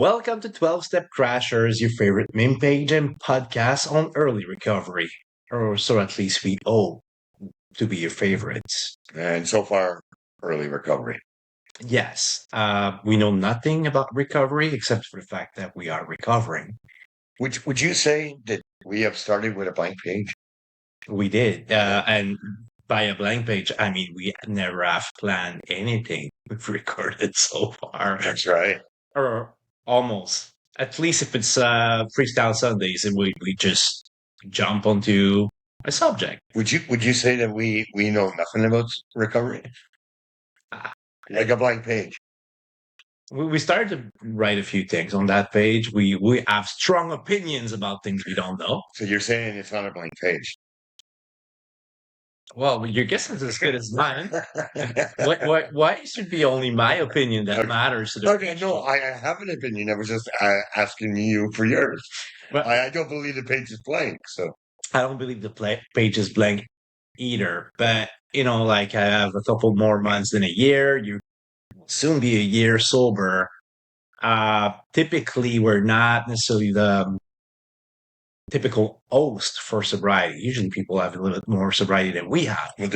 Welcome to 12 Step Crashers, your favorite meme page and podcast on early recovery. Or so at least we hope to be your favorites. And so far, early recovery. Yes, we know nothing about recovery except for the fact that we are recovering. Would you say that we have started with a blank page? We did. And by a blank page, I mean we never have planned anything we've recorded so far. That's right. Or almost. At least if it's Freestyle Sundays and we just jump onto a subject. Would you say that we know nothing about recovery? Uh, Like a blank page. We started to write a few things on that page. We have strong opinions about things we don't know. So you're saying it's not a blank page? Well, your guess is as good as mine. Why should be only my opinion that matters to the Okay, no, I have an opinion. I was just asking you for yours. But I don't believe the page is blank. So I don't believe the page is blank either. But like I have a couple more months than a year. You will soon be a year sober. Typically, we're not necessarily the typical host for sobriety. Usually, people have a little bit more sobriety than we have. well,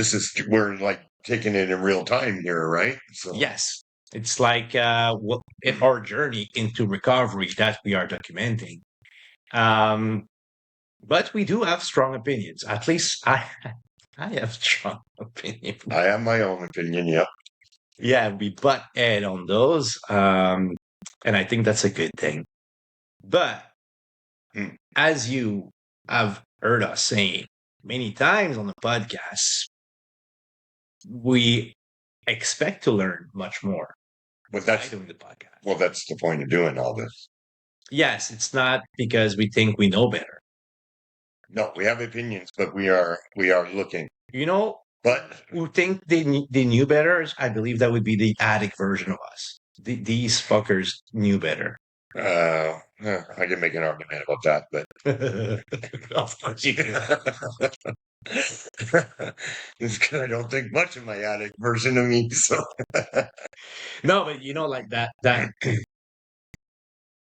we're like taking it in real time here, right? So Yes, it's like our journey into recovery that we are documenting. But we do have strong opinions. At least I have strong opinions. I have my own opinion. Yep. Yeah, we butt head on those, and I think that's a good thing. But as you have heard us saying many times on the podcast, we expect to learn much more But by doing the podcast. Well, that's the point of doing all this. Yes, it's not because we think we know better. No, we have opinions, but we are looking. But who think they knew better? I believe that would be the addict version of us. These fuckers knew better. I can make an argument about that, but Of course you can. it's because I don't think much of my addict version of me. So No, but like that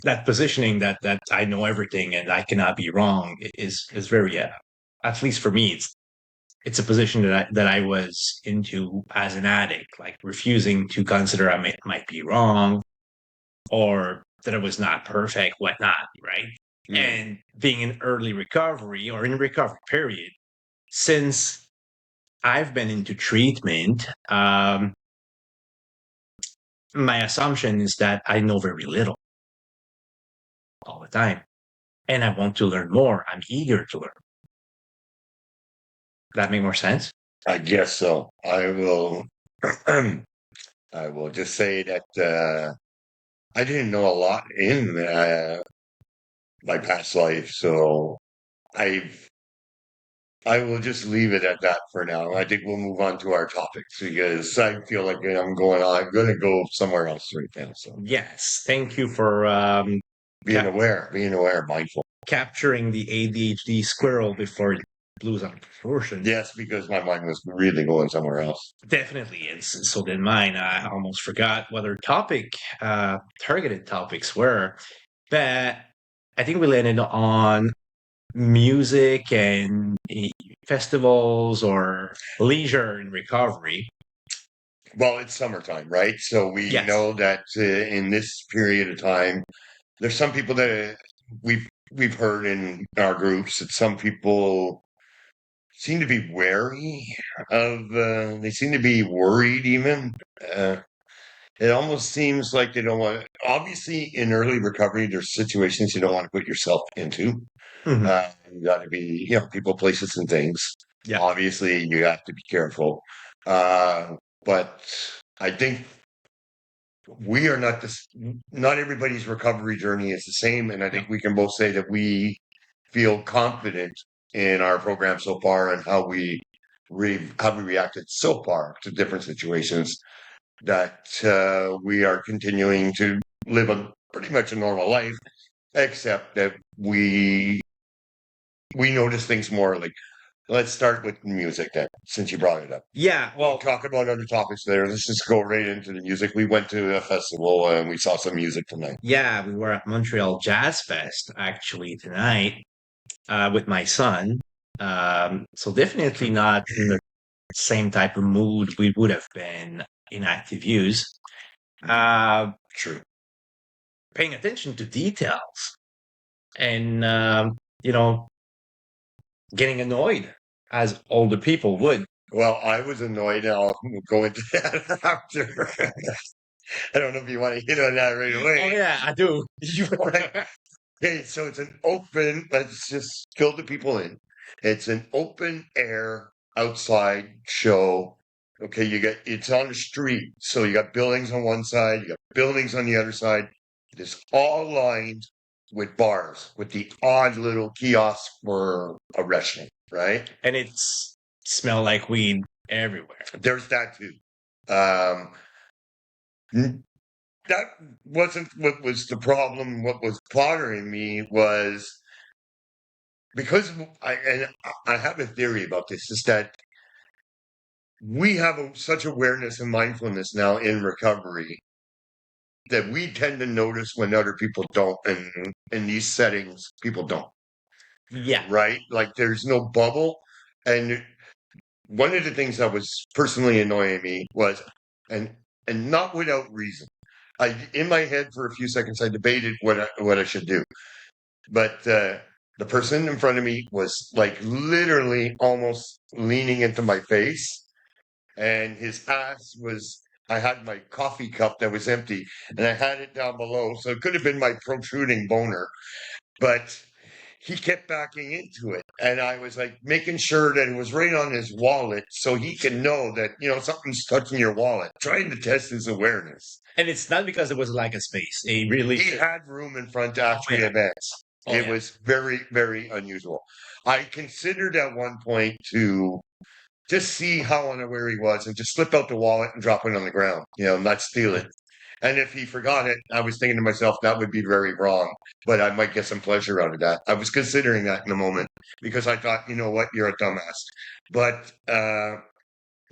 that positioning that I know everything and I cannot be wrong is very at least for me it's a position that I was into as an addict, like refusing to consider I might be wrong or that it was not perfect, whatnot, right? And being in early recovery or in recovery period, since I've been into treatment, my assumption is that I know very little all the time. And I want to learn more. I'm eager to learn. That make more sense? I guess so. I will just say that I didn't know a lot in my past life, so I will just leave it at that for now. I think we'll move on to our topics because I feel like I'm going to go somewhere else right now. So yes, thank you for being aware, mindful. Capturing the ADHD squirrel before it blew out of proportion. Yes, because my mind was really going somewhere else. Definitely is. So did mine. I almost forgot what our targeted topics were, but I think we landed on music and festivals or leisure in recovery. Well, it's summertime, right? So we know that in this period of time, there's some people that we've heard in our groups that some people seem to be wary of. They seem to be worried even. It almost seems like they don't want. Obviously, in early recovery, there's situations you don't want to put yourself into. You got to be, people, places, and things. Yeah. Obviously, you have to be careful. But I think we are not everybody's recovery journey is the same. And I think we can both say that we feel confident in our program so far and how we reacted so far to different situations that we are continuing to live pretty much a normal life, except that we notice things more like let's start with music then, since you brought it up. Yeah, Well, talk about other topics there. Let's just go right into the music. We went to a festival and we saw some music tonight. yeah, we were at Montreal Jazz Fest actually tonight with my son. So definitely not in the same type of mood we would have been in Active Use. True. Paying attention to details and, getting annoyed as older people would. Well, I was annoyed. I'll go into that after. I don't know if you want to hit on that right away. Oh, yeah, I do. Okay, so it's an open, let's just fill the people in. It's an open air outside show. Okay, it's on the street. So you got buildings on one side, you got buildings on the other side. It's all lined with bars, with the odd little kiosk for a restaurant, right? And it's smell like weed everywhere. There's that too. That wasn't what was the problem. What was bothering me was because I have a theory about this, is that we have such awareness and mindfulness now in recovery that we tend to notice when other people don't, and in these settings, people don't. Yeah. Right? Like there's no bubble. And one of the things that was personally annoying me was, and not without reason, in my head for a few seconds, I debated what I should do. But the person in front of me was like literally almost leaning into my face, and his ass was. I had my coffee cup that was empty, and I had it down below, so it could have been my protruding boner, but he kept backing into it, and I was like making sure that it was right on his wallet, so he can know that something's touching your wallet, trying to test his awareness. And it's not because it was like a space. He had room in front to actually advance. It was very, very unusual. I considered at one point to just see how unaware he was and just slip out the wallet and drop it on the ground, not steal it. And if he forgot it, I was thinking to myself, that would be very wrong, but I might get some pleasure out of that. I was considering that in a moment because I thought, you know what, you're a dumbass. But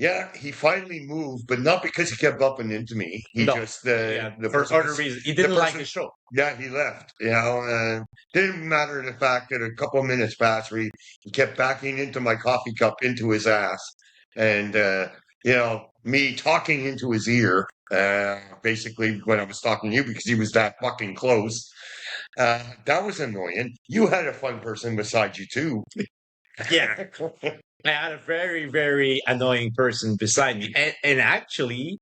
yeah, he finally moved, but not because he kept bumping into me. He just for other reasons. He didn't like the show. Yeah, he left. Didn't matter the fact that a couple of minutes passed where he kept backing into my coffee cup into his ass, and me talking into his ear. Basically, when I was talking to you, because he was that fucking close. That was annoying. You had a fun person beside you too. Yeah. I had a very, very annoying person beside me. And actually,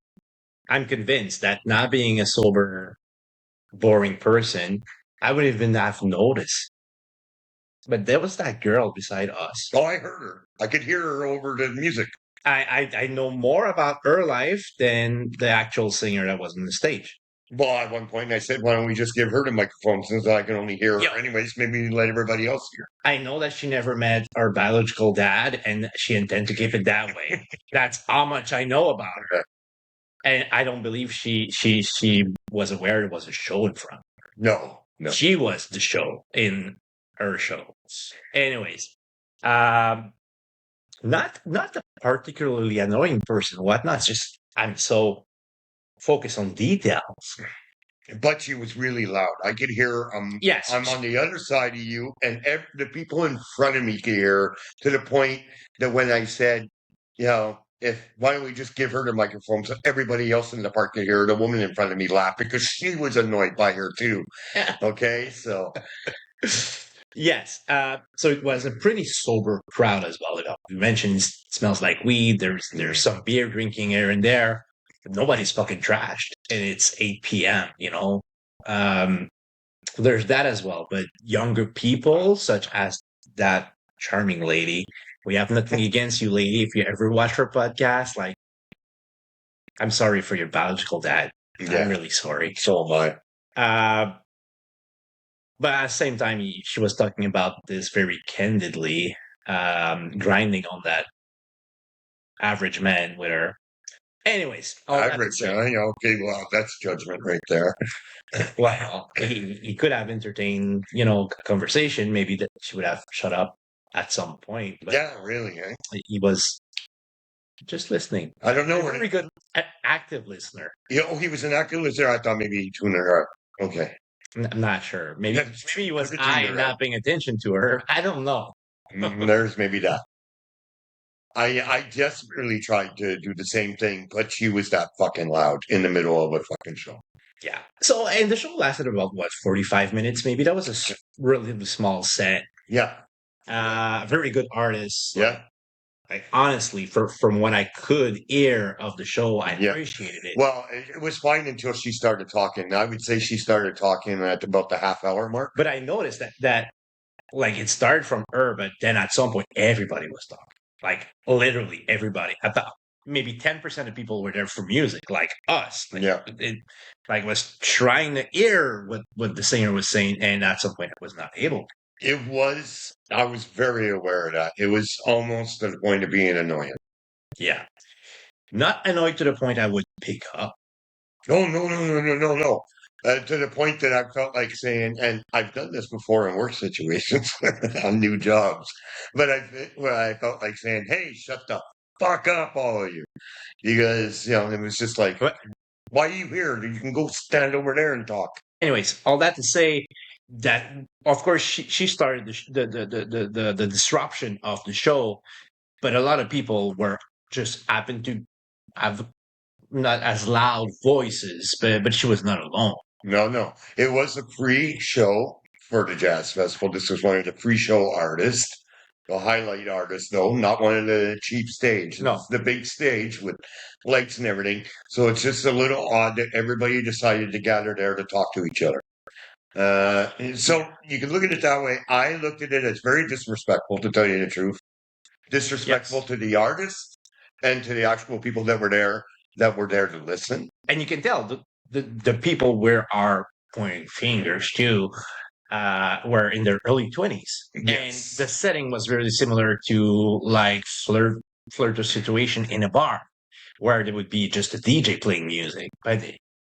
I'm convinced that not being a sober, boring person, I wouldn't even have noticed. But there was that girl beside us. Oh, I heard her. I could hear her over the music. I know more about her life than the actual singer that was on the stage. Well, at one point I said, why don't we just give her the microphone since I can only hear her anyways? Maybe let everybody else hear. I know that she never met our biological dad, and she intends to keep it that way. That's how much I know about her. And I don't believe she was aware it was a show in front of her. No. She was the show in her show. Anyways, not a particularly annoying person, whatnot. It's just I'm so focus on details. But she was really loud. I could hear yes. I'm on the other side of you, and the people in front of me could hear, to the point that when I said, why don't we just give her the microphone so everybody else in the park could hear her, the woman in front of me laughed because she was annoyed by her too. Okay, so yes, so it was a pretty sober crowd as well. You mentioned it smells like weed. There's some beer drinking here and there. Nobody's fucking trashed, and it's 8 p.m. There's that as well. But younger people, such as that charming lady, we have nothing against you, lady. If you ever watch her podcast, I'm sorry for your biological dad. Yeah. I'm really sorry. So am I. But at the same time, she was talking about this very candidly, grinding on that average man with her. Anyways, average, okay, well, that's judgment right there. Well, he could have entertained, a conversation. Maybe that she would have shut up at some point. But yeah, really. Eh? he was just listening. I don't know. A very good active listener. Yeah, oh, he was an active listener. I thought maybe he tuned her out. Okay. I'm not sure. Maybe he was Right. not paying attention to her. I don't know. There's maybe that. I desperately tried to do the same thing, but she was that fucking loud in the middle of a fucking show. Yeah. So, and the show lasted about, what, 45 minutes maybe? That was a really small set. Yeah. Very good artist. Yeah. Like honestly, from what I could hear of the show, I appreciated it. Well, it was fine until she started talking. I would say she started talking at about the half-hour mark. But I noticed that like it started from her, but then at some point everybody was talking. Like literally everybody. About maybe 10% of people were there for music, like us. Like, it was trying to hear what the singer was saying, and at some point I was not able. I was very aware of that. It was almost to the point of being annoying. Yeah. Not annoyed to the point I would pick up. Oh, no. To the point that I felt like saying, and I've done this before in work situations on new jobs, but I felt like saying, hey, shut the fuck up, all of you. Because, it was just like, why are you here? You can go stand over there and talk. Anyways, all that to say that, of course, she started the disruption of the show, but a lot of people were just happened to have not as loud voices, but she was not alone. No. It was a free show for the Jazz Festival. This was one of the free show artists. The highlight artist, though, not one of the cheap stage. No. It's the big stage with lights and everything. So it's just a little odd that everybody decided to gather there to talk to each other. So you can look at it that way. I looked at it as very disrespectful, to tell you the truth. Disrespectful to the artists and to the actual people that were there to listen. And you can tell the people where are pointing fingers to were in their early 20s. Yes. And the setting was very similar to like flirt situation in a bar where there would be just a DJ playing music. But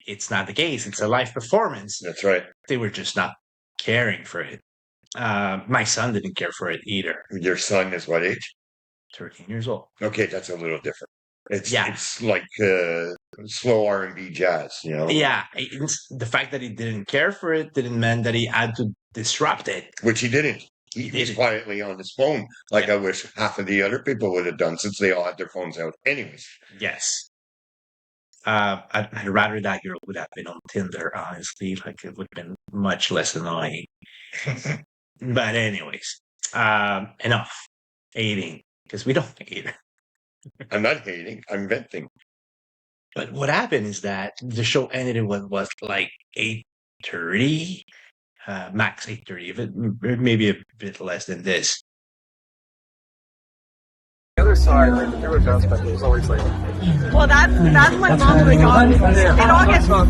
it's not the case. It's a live performance. That's right. They were just not caring for it. My son didn't care for it either. Your son is what age? 13 years old. Okay, that's a little different. It's like slow R&B jazz, Yeah, the fact that he didn't care for it didn't mean that he had to disrupt it. Which he didn't. He was quietly on his phone, like I wish half of the other people would have done, since they all had their phones out. Anyways. Yes. I'd rather that girl would have been on Tinder, honestly. Like, it would have been much less annoying. But anyways, enough hating, because we don't hate her. I'm not hating. I'm venting. But what happened is that the show ended at what was like 8:30, max 8:30, maybe a bit less than this. The other side, like the village aspect, was always like. Well, that's my mom would go. It all gets so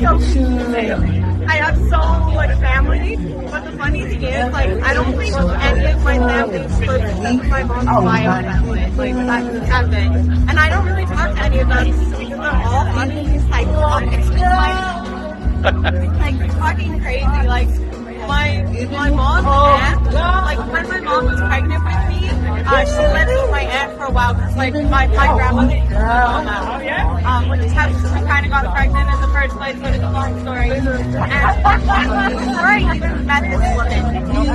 I have so much family, but the funny thing is, like, I don't think any of my family could except my mom's bio family. Like, that's it. And I don't really talk to any of them because they're all funny, like, fucking crazy. Like, my mom and like, when my mom was pregnant with me, she lived with my aunt for a while because, like, my grandmother used to live on that. Which is how she kind of got pregnant in the first place, but it's a long story. And before I even met this woman,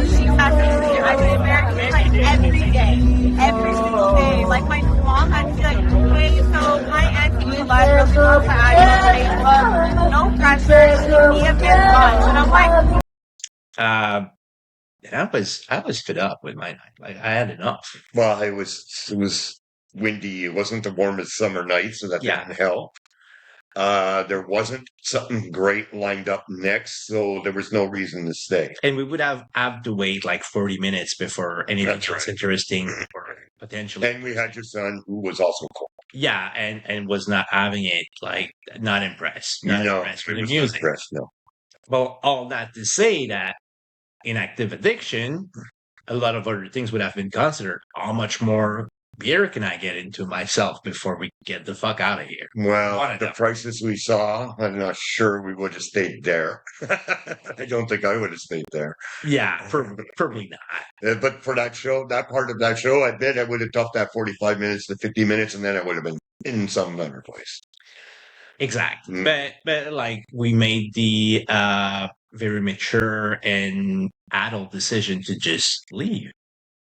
she messaged me. I was American, like, every day. Every single day. Like, my mom had to be like, hey, so my aunt came to live really long time. No pressure. She need a bit much. And I'm like, and I was fed up with my night. Like, I had enough. Well, it was windy. It wasn't the warmest summer night, so that didn't help. There wasn't something great lined up next, so there was no reason to stay. And we would have to wait like 40 minutes before anything was interesting or potentially. And we had your son, who was also cold. Yeah, and was not having it, like, not impressed. Not impressed with the music. No. Well, all that to say that in active addiction, a lot of other things would have been considered. How much more beer can I get into myself before we get the fuck out of here? Well, the prices we saw, I'm not sure we would have stayed there. I don't think I would have stayed there. Yeah, probably not. But for that show, that part of that show, I bet I would have toughed that 45 minutes to 50 minutes, and then I would have been in some other place. Exactly. But like we made the very mature and adult decision to just leave.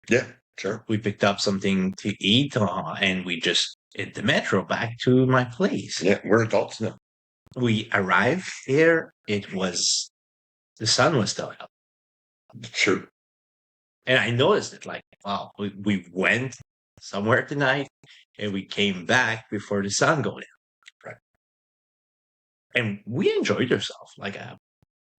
Yeah, sure. We picked up something to eat and we just hit the metro back to my place. Yeah, we're adults now. We arrived here. The sun was still out. Sure. And I noticed it, like, wow, we went somewhere tonight and we came back before the sun go down. Right. And we enjoyed ourselves. Like,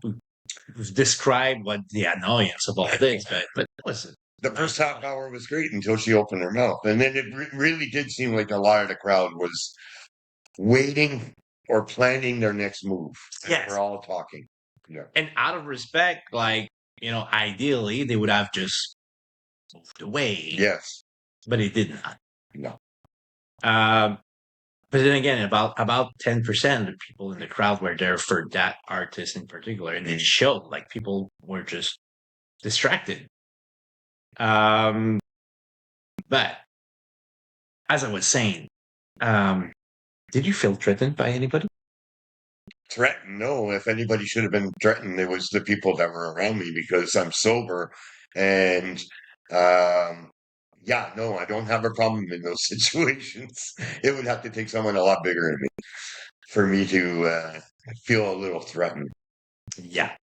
we've described what the annoyance of all this, but listen. The first half hour was great until she opened her mouth. And then it really did seem like a lot of the crowd was waiting or planning their next move. Yes. We're all talking. Yeah. And out of respect, like, ideally they would have just moved away. Yes. But it did not. No. But then again, about 10% of the people in the crowd were there for that artist in particular. And it showed, like, people were just distracted. But as I was saying, did you feel threatened by anybody? Threatened? No. If anybody should have been threatened, it was the people that were around me because I'm sober. And yeah, no, I don't have a problem in those situations. It would have to take someone a lot bigger than me for me to feel a little threatened. Yeah.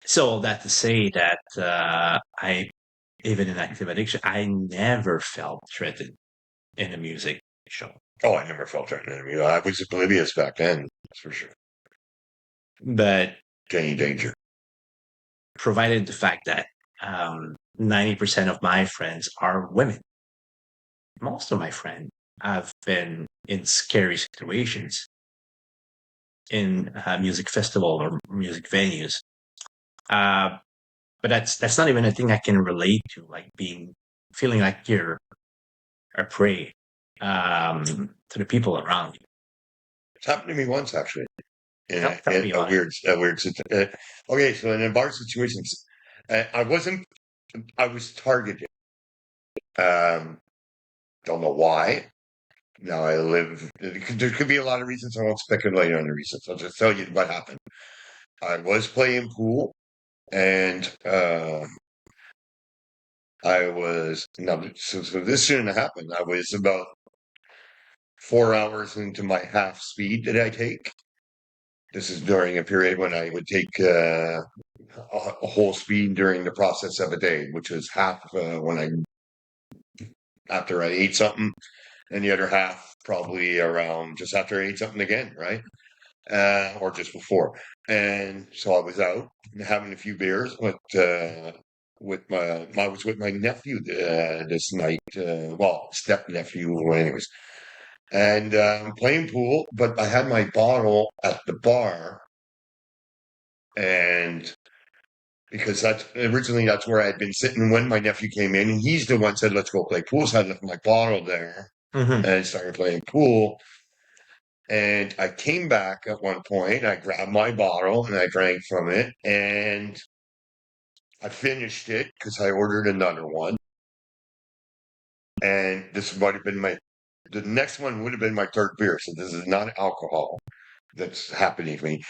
So all that to say that even in active addiction, I never felt threatened in a music show. Oh, I never felt threatened. I was oblivious back then, that's for sure. But any danger, provided the fact that 90% of my friends are women. Most of my friends have been in scary situations in music festival or music venues. But that's not even a thing I can relate to, like feeling like you're a prey to the people around you. It's happened to me once, actually. In a weird situation. Okay, so in a bar situation, I was targeted. Don't know why. Now there could be a lot of reasons. I won't speculate on the reasons. I'll just tell you what happened. I was playing pool, and so this shouldn't have happened. I was about 4 hours into my half speed that I take. This is during a period when I would take a whole speed during the process of a day, which was half after I ate something, and the other half probably around just after I ate something again, right? Or just before. And so I was out having a few beers I was with my nephew this night, step nephew, anyways. And playing pool, but I had my bottle at the bar, and because that's where I had been sitting when my nephew came in, and he's the one said, "Let's go play pool." So I left my bottle there, and I started playing pool. And I came back at one point. I grabbed my bottle and I drank from it, and I finished it because I ordered another one. And this would have been the next one would have been my third beer. So this is not alcohol that's happening to me.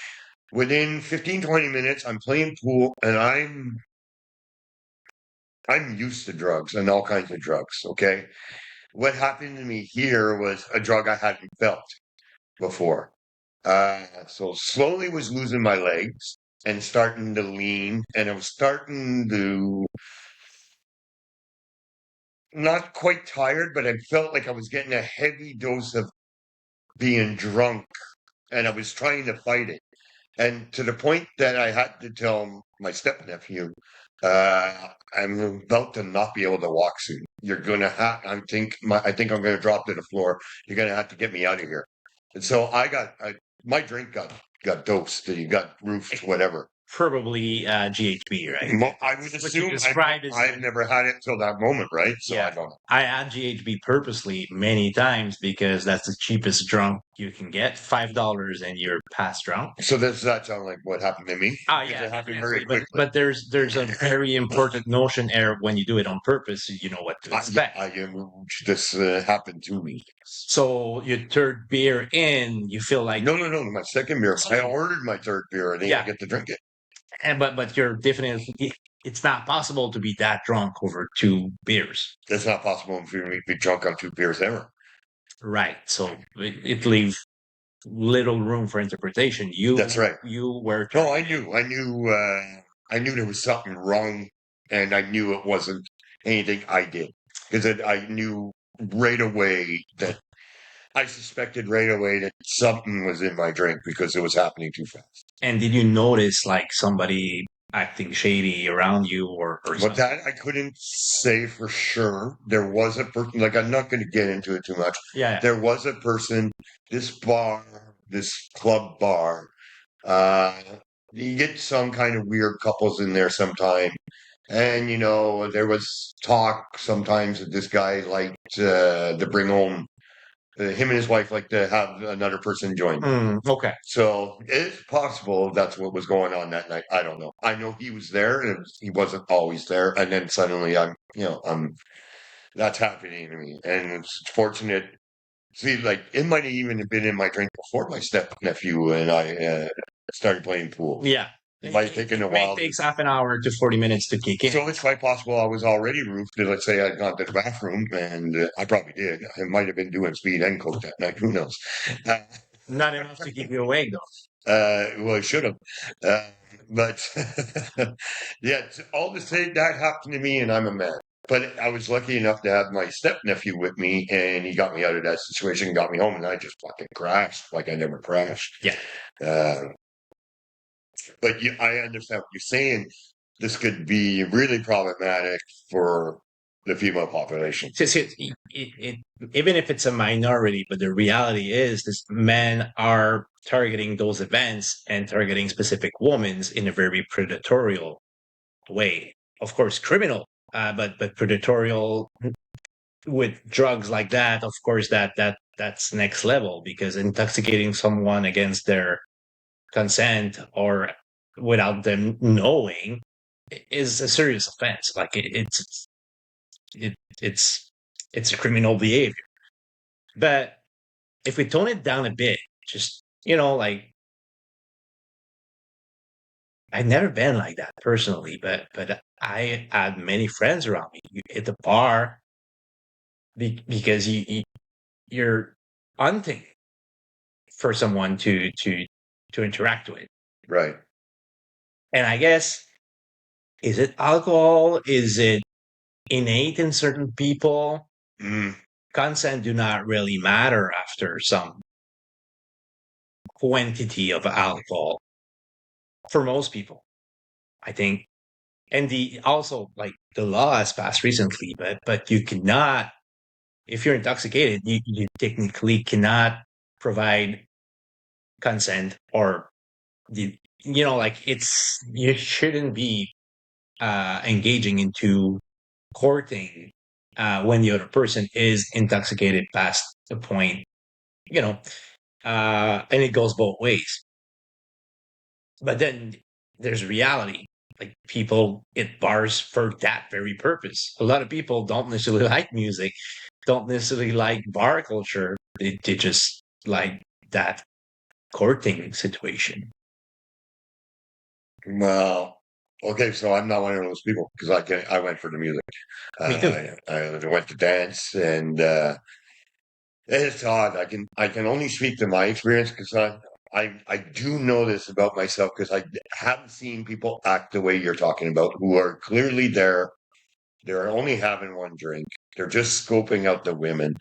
Within 15, 20 minutes, I'm playing pool, and I'm used to drugs and all kinds of drugs, okay? What happened to me here was a drug I hadn't felt before. So slowly was losing my legs and starting to lean, and I was starting to not quite tired, but I felt like I was getting a heavy dose of being drunk, and I was trying to fight it. And to the point that I had to tell my stepnephew, I'm about to not be able to walk soon. You're gonna have. I think I'm gonna drop to the floor. You're gonna have to get me out of here. And so my drink got dosed. You got roofed, whatever. probably GHB, right? Well, I would What you assume described is I've never had it till that moment, right? So Yeah. I don't know. I add GHB purposely many times because that's the cheapest drunk you can get. $5 and you're past drunk. So does that sound like what happened to me? Oh Because yeah, it happened definitely. very quickly. But there's a very important notion there when you do it on purpose. You know what to expect. This happened to me. So your third beer in, you feel like No. My second beer. I ordered my third beer. I didn't Yeah. get to drink it. but you're definitely. It's not possible to be that drunk over 2 beers. That's not possible if you be drunk on 2 beers ever. Right. So it leaves little room for interpretation. That's right. You were. No, I knew there was something wrong, and I knew it wasn't anything I did because I knew right away that I suspected right away that something was in my drink because it was happening too fast. And did you notice like somebody acting shady around you or But something? that I couldn't say for sure. There was a person, like I'm not going to get into it too much. Yeah. There was a person, this club bar, you get some kind of weird couples in there sometime. And, there was talk sometimes that this guy liked to bring home, him and his wife like to have another person join them. Okay. So it's possible that's what was going on that night. I don't know. I know he was there and he wasn't always there. And then suddenly that's happening to me. And it's fortunate. See, like it might have even been in my drink before my step nephew and I started playing pool. Yeah. It might have taken a while. It takes half an hour to 40 minutes to kick in. So it's quite possible I was already roofed. Let's say I'd gone to the bathroom, and I probably did. I might have been doing speed and coke that night. Who knows? Not enough to keep you awake, though. Well, I should have. But yeah, all to say that happened to me, and I'm a man. But I was lucky enough to have my step nephew with me, and he got me out of that situation, got me home, and I just fucking crashed like I never crashed. Yeah. But I understand what you're saying. This could be really problematic for the female population. Even if it's a minority, but the reality is this men are targeting those events and targeting specific women in a very predatory way. Of course, criminal, but predatory with drugs like that. Of course, that's next level because intoxicating someone against their consent or without them knowing is a serious offense. Like it's a criminal behavior. But if we tone it down a bit, just like I've never been like that personally, but I had many friends around me. You hit the bar because you're hunting for someone to interact with. Right. And I guess, is it alcohol? Is it innate in certain people? Consent do not really matter after some quantity of alcohol for most people, I think. And also like the law has passed recently, but you cannot, if you're intoxicated, you technically cannot provide consent or you shouldn't be engaging into courting when the other person is intoxicated past the point, and it goes both ways. But then there's reality. Like people at bars for that very purpose. A lot of people don't necessarily like music, don't necessarily like bar culture. They just like that courting situation. Well, okay, so I'm not one of those people because I went for the music. Me too. I went to dance, and it's odd. I can only speak to my experience because I do know this about myself because I haven't seen people act the way you're talking about, who are clearly there. They're only having one drink. They're just scoping out the women.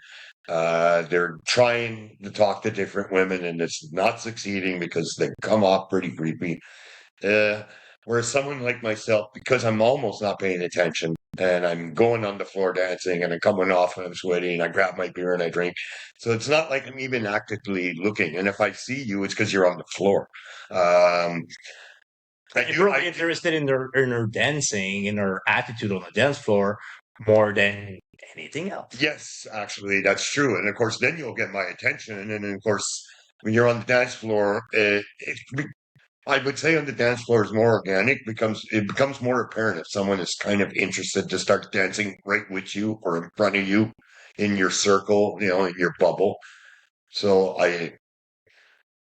They're trying to talk to different women, and it's not succeeding because they come off pretty creepy. Whereas someone like myself, because I'm almost not paying attention and I'm going on the floor dancing and I'm coming off and I'm sweaty and I grab my beer and I drink. So it's not like I'm even actively looking. And if I see you, it's because you're on the floor. If you're interested in her dancing, in her attitude on the dance floor, more than anything else. Yes, actually, that's true. And of course, then you'll get my attention. And then, of course, when you're on the dance floor, I would say on the dance floor is more organic. It becomes more apparent if someone is kind of interested to start dancing right with you or in front of you in your circle, in your bubble. So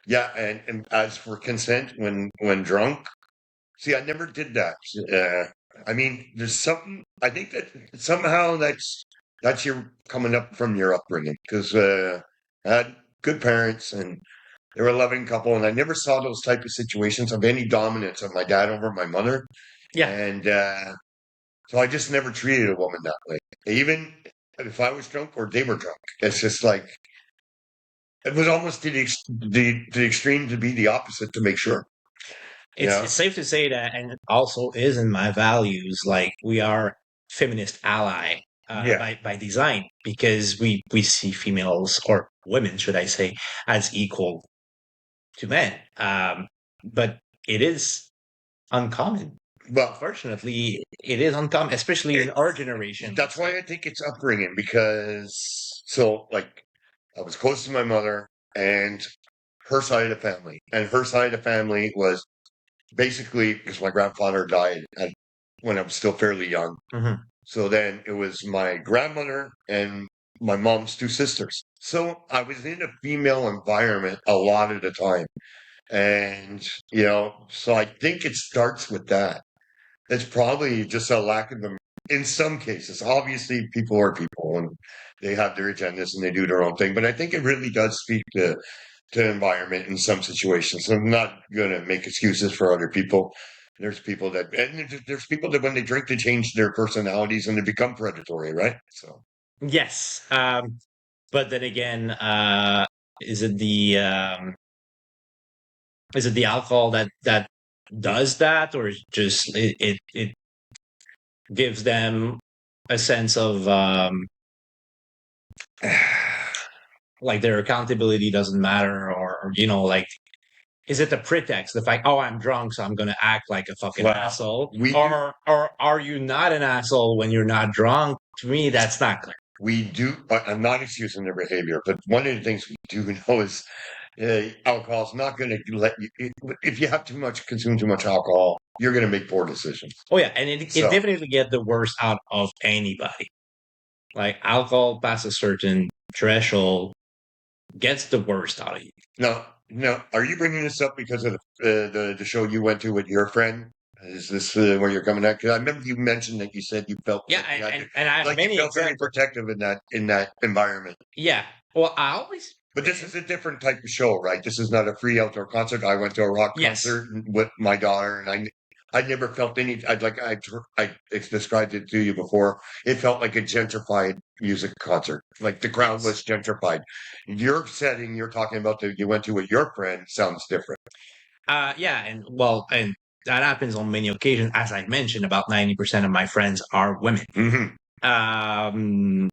yeah. And as for consent when drunk, see, I never did that. I mean, there's something, I think that somehow that's your coming up from your upbringing because I had good parents and they were a loving couple, and I never saw those type of situations of any dominance of my dad over my mother. Yeah. And so I just never treated a woman that way, even if I was drunk or they were drunk. It's just like it was almost to the extreme to be the opposite to make sure. It's safe to say that, and it also is in my values. Like we are feminist ally by design because we see females or women, should I say, as equal to men. But it is uncommon. Well, fortunately, it is uncommon, especially in our generation. That's why I think it's upbringing because I was close to my mother and her side of the family, and her side of the family was basically because my grandfather died when I was still fairly young. Mm-hmm. So then it was my grandmother and my mom's two sisters. So I was in a female environment a lot of the time. And, so I think it starts with that. It's probably just a lack of them in some cases. Obviously, people are people and they have their agendas and they do their own thing. But I think it really does speak to environment in some situations. So I'm not going to make excuses for other people. There's people that when they drink, they change their personalities and they become predatory, right? So yes, but then again, is it the alcohol that does that, or just it gives them a sense of like their accountability doesn't matter, or like. Is it the pretext? The fact, I'm drunk, so I'm going to act like a fucking asshole? Or are you not an asshole when you're not drunk? To me, that's not clear. We do. I'm not excusing their behavior, but one of the things we do know is alcohol is not going to let you. If you have consume too much alcohol, you're going to make poor decisions. Oh yeah, and it definitely get the worst out of anybody. Like alcohol past a certain threshold gets the worst out of you. No, are you bringing this up because of the show you went to with your friend? Is this where you're coming at? Because I remember you mentioned that you said you felt and I like you felt very protective in that environment. Yeah, well, I always. But this is a different type of show, right? This is not a free outdoor concert. I went to a rock concert with my daughter, and I never felt any. I described it to you before. It felt like a gentrified music concert. Like the crowd was gentrified. Your setting you're talking about that you went to with your friend sounds different. Yeah, and that happens on many occasions. As I mentioned, about 90% of my friends are women. Mm-hmm.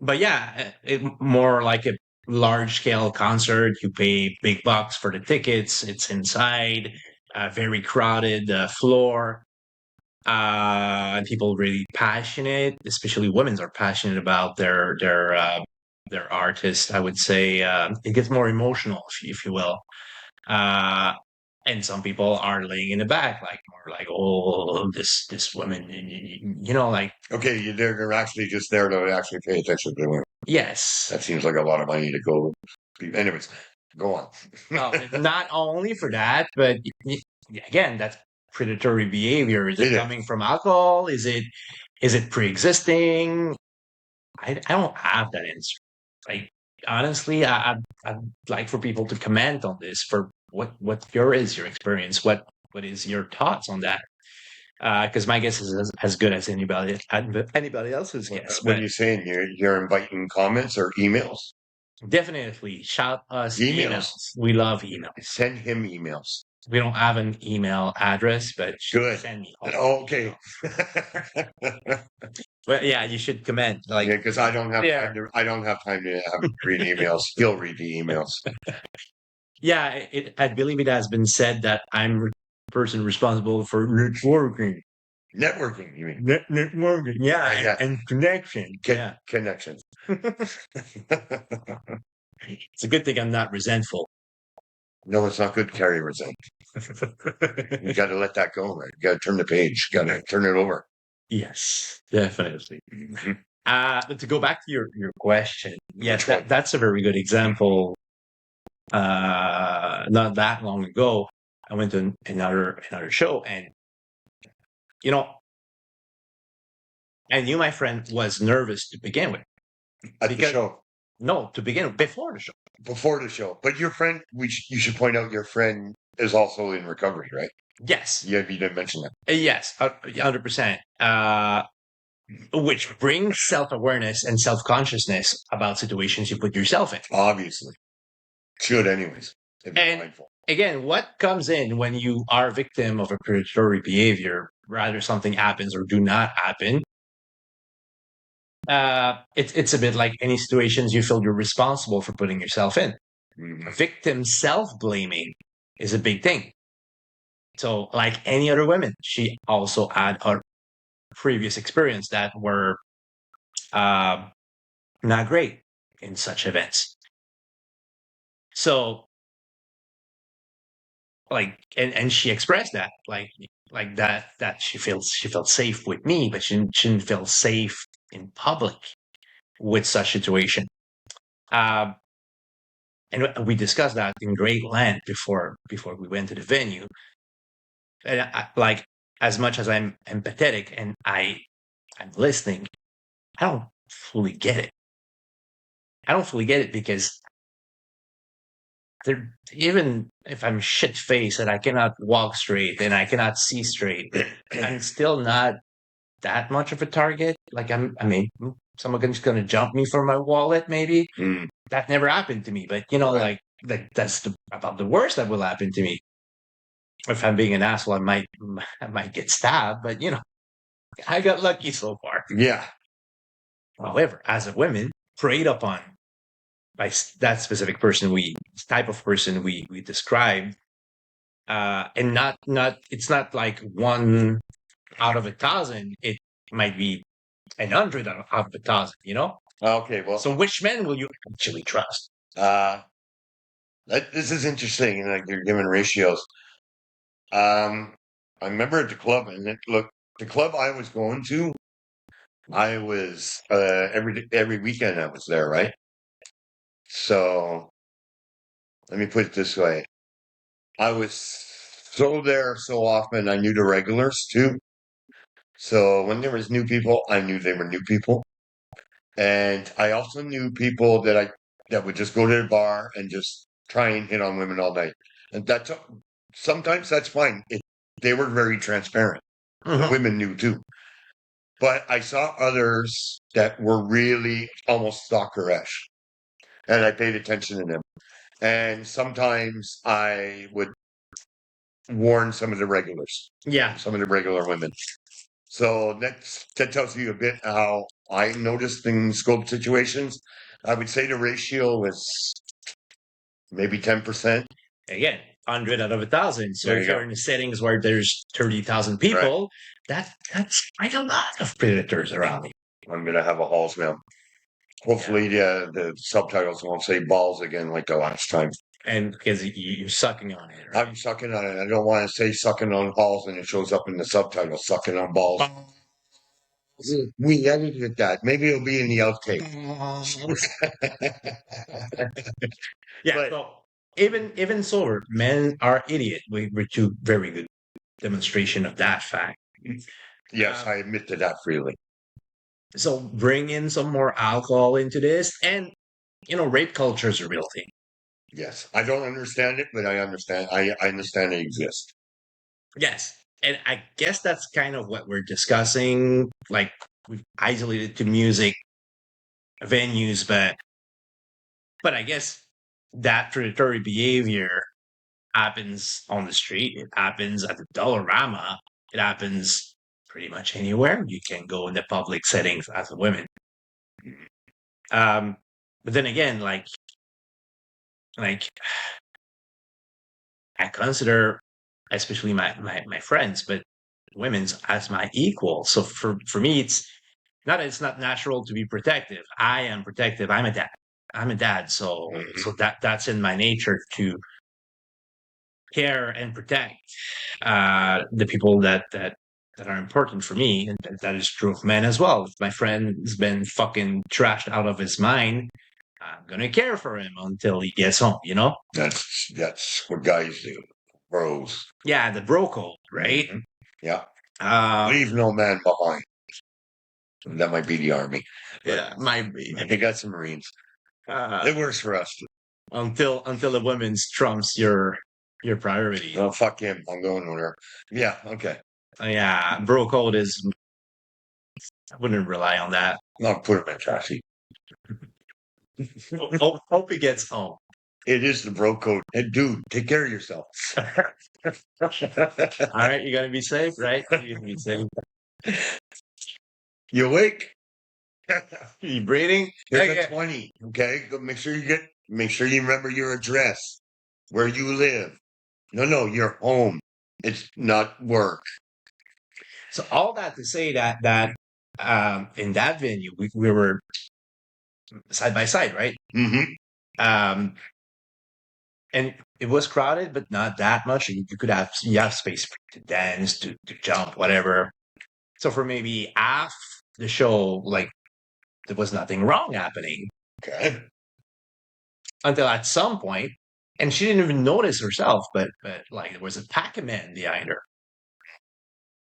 But yeah, more like a large scale concert. You pay big bucks for the tickets. It's inside. Very crowded floor, and people really passionate. Especially women are passionate about their artist. I would say it gets more emotional, if you will. And some people are laying in the back, like more like, oh, this woman, like. Okay, they're actually just there to actually pay attention to women. Yes, that seems like a lot of money to go. Anyways. Go on. Not only for that, but again, that's predatory behavior. Is it coming from alcohol? Is it pre-existing? I don't have that answer. Like honestly, I'd like for people to comment on this. For what your experience? What is your thoughts on that? Because my guess is as good as anybody else's guess. What are you saying? You're inviting comments or emails? Definitely shout us emails. We love emails. Send him emails. We don't have an email address, but good. Send me. Okay. But yeah, you should comment. Because I don't have time to. I don't have time to read emails. He'll read the emails. Yeah, I believe it has been said that I'm person responsible for networking. Networking, you mean? Networking, yeah, and connection. Connections. It's a good thing I'm not resentful. No, it's not good to carry resentment. You got to let that go, man. You got to turn the page. You got to turn it over. Yes, definitely. But to go back to your question, yes, Which one? that's a very good example. Not that long ago, I went to another show, and I knew my friend was nervous to begin with. At the show. No, to begin with, before the show. Before the show. But your friend, you should point out your friend is also in recovery, right? Yes. Yeah, you didn't mention that. Yes, 100%. Which brings self-awareness and self-consciousness about situations you put yourself in. Obviously. Should anyways. And mindful. Again, what comes in when you are a victim of a predatory behavior, rather something happens or do not happen, it's a bit like any situations you feel you're responsible for putting yourself in. Victim self-blaming is a big thing. So like any other women, she also had a previous experience that were not great in such events. So like, and she expressed that like that she felt safe with me, but she didn't feel safe in public with such situation. And we discussed that in great length before we went to the venue. And like, as much as I'm empathetic and I'm listening, I don't fully get it. Because even if I'm shit-faced and I cannot walk straight and I cannot see straight, I'm still not that much of a target. Like someone's going to jump me for my wallet, maybe. That never happened to me, but right. like that's about the worst that will happen to me. If I'm being an asshole, I might get stabbed, but I got lucky so far. Yeah. However, as a woman, preyed upon by that specific type of person we described, and not it's not like 1 out of 1,000. It might be 100 out of 1,000. Okay, well. So which men will you actually trust? This is interesting. Like you're giving ratios. I remember at the club, and look, the club I was going to, I was every weekend I was there, right? So let me put it this way: I was so there so often. I knew the regulars too. So when there was new people, I knew they were new people, and I also knew people that would just go to the bar and just try and hit on women all night, and sometimes that's fine. They were very transparent. The women knew too. But I saw others that were really almost stalker-ish. And I paid attention to them. And sometimes I would warn some of the regulars. Yeah. Some of the regular women. So that tells you a bit how I noticed in scope situations. I would say the ratio was maybe 10%. Again, 100 out of 1,000. So if you're in settings where there's 30,000 people, right. That's quite a lot of predators around me. I'm going to have a Halls now. Hopefully the subtitles won't say balls again like the last time. And because you're sucking on it, right? I'm sucking on it. I don't want to say sucking on balls and it shows up in the subtitles, sucking on balls. We edited that. Maybe it'll be in the outtake. Yeah, but, so even so, men are idiots. We're two very good demonstration of that fact. Yes, I admit to that freely. So bring in some more alcohol into this, and rape culture is a real thing. Yes, I don't understand it, but I understand. I understand it exists. Yes, and I guess that's kind of what we're discussing. Like we've isolated to music venues, but I guess that predatory behavior happens on the street. It happens at the Dollarama. It happens pretty much anywhere you can go in the public settings as a woman. But then again, like I consider especially my friends, but women's as my equal. So for me, it's not natural to be protective. I am protective. I'm a dad. So that's in my nature to care and protect the people that are important for me, and that is true of men as well. If my friend's been fucking trashed out of his mind, I'm gonna care for him until he gets home. That's what guys do, bros. Yeah, the bro code, right? Mm-hmm. Yeah. Leave no man behind. That might be the army. Yeah, might be. They got some Marines. It works for us too. Until the women's trumps your priority. Oh, fuck him. I'm going with her. Yeah, okay. Yeah, bro code is. I wouldn't rely on that. I'll put him in chassis. Hope he gets home. It is the bro code. Hey, dude, take care of yourself. All right, you gotta be safe, right? You gotta be safe. You awake? You breathing? Here's a 20. Okay, go make sure you remember your address, where you live. No, your home. It's not work. So all that to say that in that venue we were side by side, right? Mm-hmm. And it was crowded, but not that much. You have space to dance, to jump, whatever. So for maybe half the show, like there was nothing wrong happening. Okay. Until at some point, and she didn't even notice herself, but like there was a Pac-Man behind her.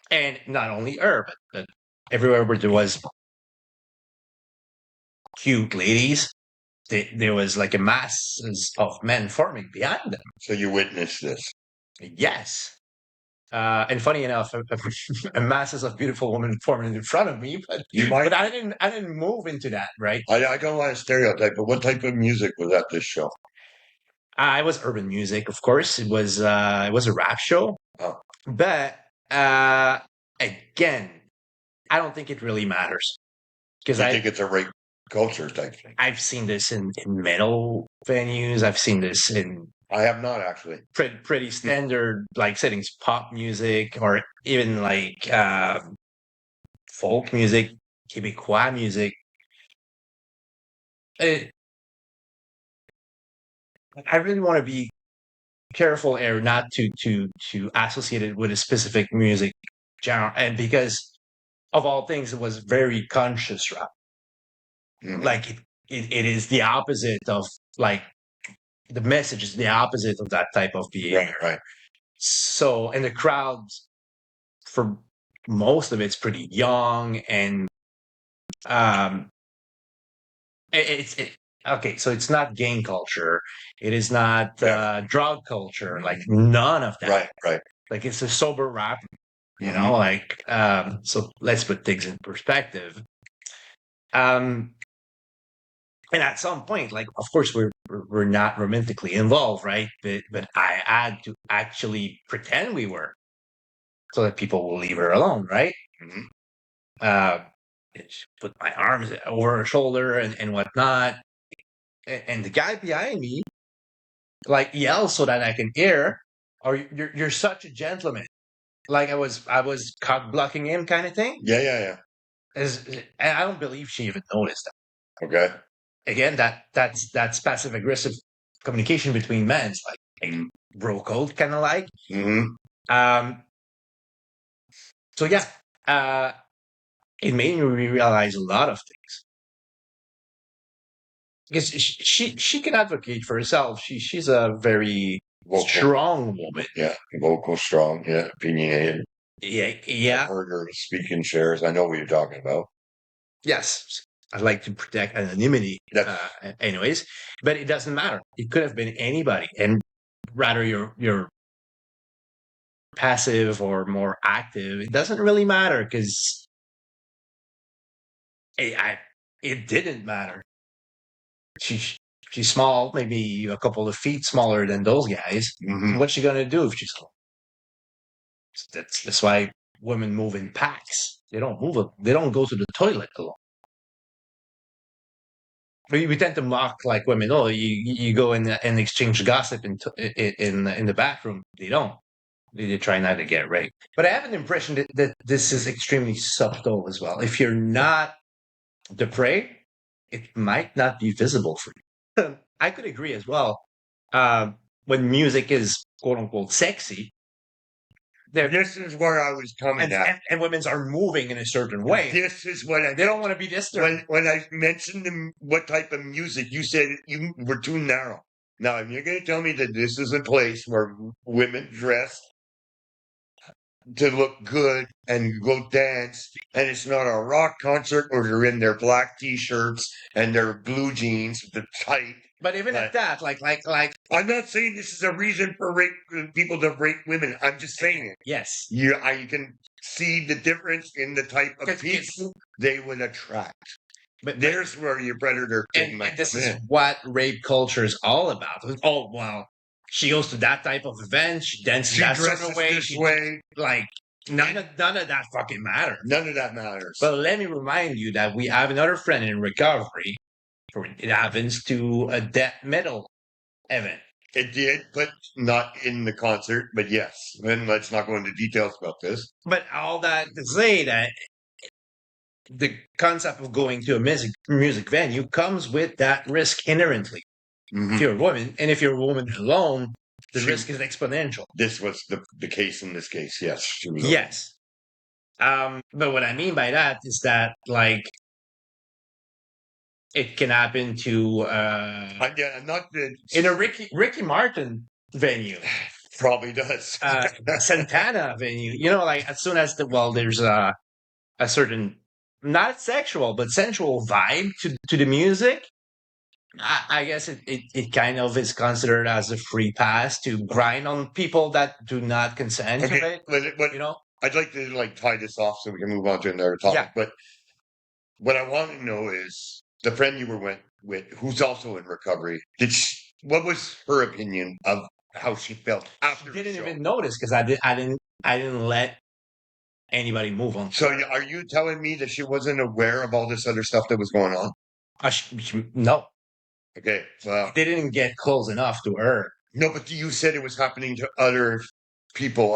And not only her, but everywhere where there was cute ladies, there was like a masses of men forming behind them. So you witnessed this? Yes. And funny enough, a masses of beautiful women forming in front of me, but I didn't move into that, right? I don't want to stereotype, but what type of music was at this show? It was urban music, of course. It was a rap show. Oh. But again, I don't think it really matters. Because I think it's a rape culture type thing. I've seen this in metal venues. I've seen this in. I have not actually. Pretty standard like settings, pop music, or even like folk music, Québécois music. I really want to be careful here not to associate it with a specific music genre, and because of all things, it was very conscious rap. Mm-hmm. Like it is the opposite of like the message is the opposite of that type of behavior. Right. So, and the crowd for most of it's pretty young, and okay, so it's not gang culture. It is not drug culture. Like none of that. Right. Like it's a sober rap, you know. Like so, let's put things in perspective. And at some point, like of course we're not romantically involved, right? But I had to actually pretend we were, so that people will leave her alone, right? Put my arms over her shoulder and whatnot. And the guy behind me, like, yells so that I can hear, "Or you're such a gentleman." Like I was cock blocking him, kind of thing. Yeah. And I don't believe she even noticed that. Okay. Again, that's passive aggressive communication between men. It's like bro code, kind of like. So yeah, it made me realize a lot of things. Because she can advocate for herself. She's a very vocal, strong woman. Yeah, vocal, strong. Yeah, opinionated. Yeah. I've heard her speak in shares. I know what you're talking about. Yes, I like to protect anonymity. Anyways, but it doesn't matter. It could have been anybody, and rather you're passive or more active. It doesn't really matter because it didn't matter. She's small, maybe a couple of feet smaller than those guys. What's she gonna do if she's small? That's why women move in packs. They don't go to the toilet alone. We tend to mock like women. Oh, you go in and exchange gossip in the bathroom. They don't. They try not to get raped. But I have an impression that this is extremely subtle as well. If you're not the prey, it might not be visible for you. I could agree as well. When music is quote unquote sexy, this is where I was coming at. And women are moving in a certain way. This is what they don't want to be disturbed. When I mentioned what type of music, you said you were too narrow. Now, if you're going to tell me that this is a place where women dress to look good and go dance, and it's not a rock concert or they're in their black t-shirts and their blue jeans, the tight. But even at that, like, I'm not saying this is a reason for people to rape women. I'm just saying it. Yes, you can see the difference in the type of people they would attract. But there's where your predator thing might this is what rape culture is all about. Oh well, she goes to that type of event. She dances that certain way. This way. Like none of that fucking matters. None of that matters. But let me remind you that we have another friend in recovery. It happens to a death metal event. It did, but not in the concert. But yes, and let's not go into details about this. But all that to say that the concept of going to a music venue comes with that risk inherently. Mm-hmm. If you're a woman, and if you're a woman alone, the risk is exponential. This was the case in this case, yes. Yes. But what I mean by that is that, like, it can happen to in a Ricky Martin venue. Probably does. Santana venue. You know, like as soon as there's a certain not sexual but sensual vibe to the music. I guess it kind of is considered as a free pass to grind on people that do not consent to it. But you know, I'd like to tie this off so we can move on to another topic. Yeah. But what I want to know is the friend you were with, who's also in recovery. What was her opinion of how she felt after? She didn't even notice because I didn't let anybody move on. So are you telling me that she wasn't aware of all this other stuff that was going on? No. Okay, well, they didn't get close enough to her. No, but you said it was happening to other people.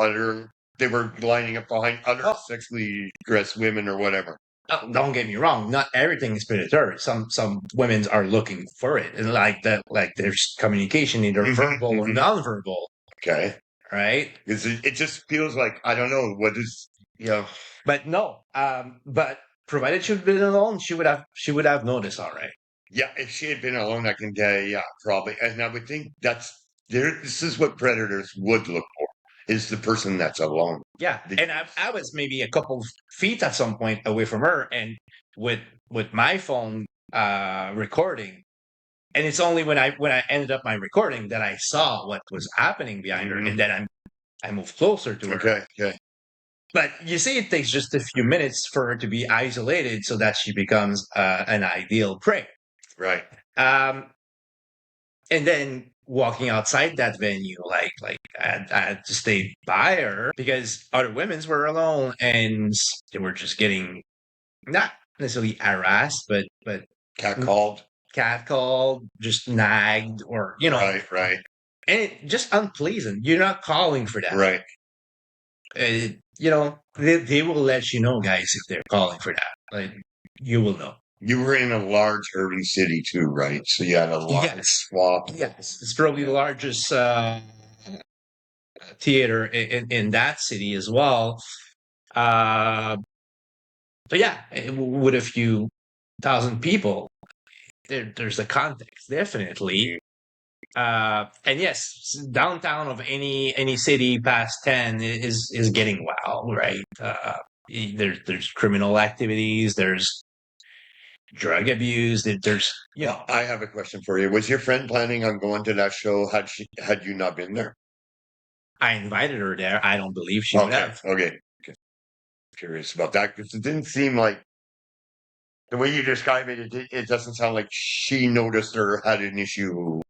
They were lining up behind other sexually dressed women or whatever. Don't get me wrong. Not everything is predatory. Some women are looking for it, and like there's communication, either verbal or nonverbal. Okay, right? It just feels like I don't know what is But no, but provided she had been alone, she would have noticed. All right. Yeah, if she had been alone, I can tell you, probably. And I would think this is what predators would look for, is the person that's alone. Yeah, and I was maybe a couple feet at some point away from her, and with my phone recording, and it's only when I ended up my recording that I saw what was happening behind her, and then I moved closer to her. Okay. But you see, it takes just a few minutes for her to be isolated so that she becomes an ideal prey. Right. And then walking outside that venue, like I had to stay by her because other women were alone and they were just getting not necessarily harassed, but catcalled, just nagged, or right. And just unpleasant. You're not calling for that, right? They will let you know, guys, if they're calling for that. Like, you will know. You were in a large urban city too, right? So you had a large swap. Yes, it's probably the largest theater in that city as well. But yeah, with a few thousand people, there's a context, definitely. And yes, downtown of any city past 10 is getting wild, right? There's criminal activities. There's drug abuse. There's I have a question for you. Was your friend planning on going to that show? Had you not been there? I invited her there. I don't believe she would have. Okay. Curious about that because it didn't seem like the way you describe it. It doesn't sound like she noticed or had an issue.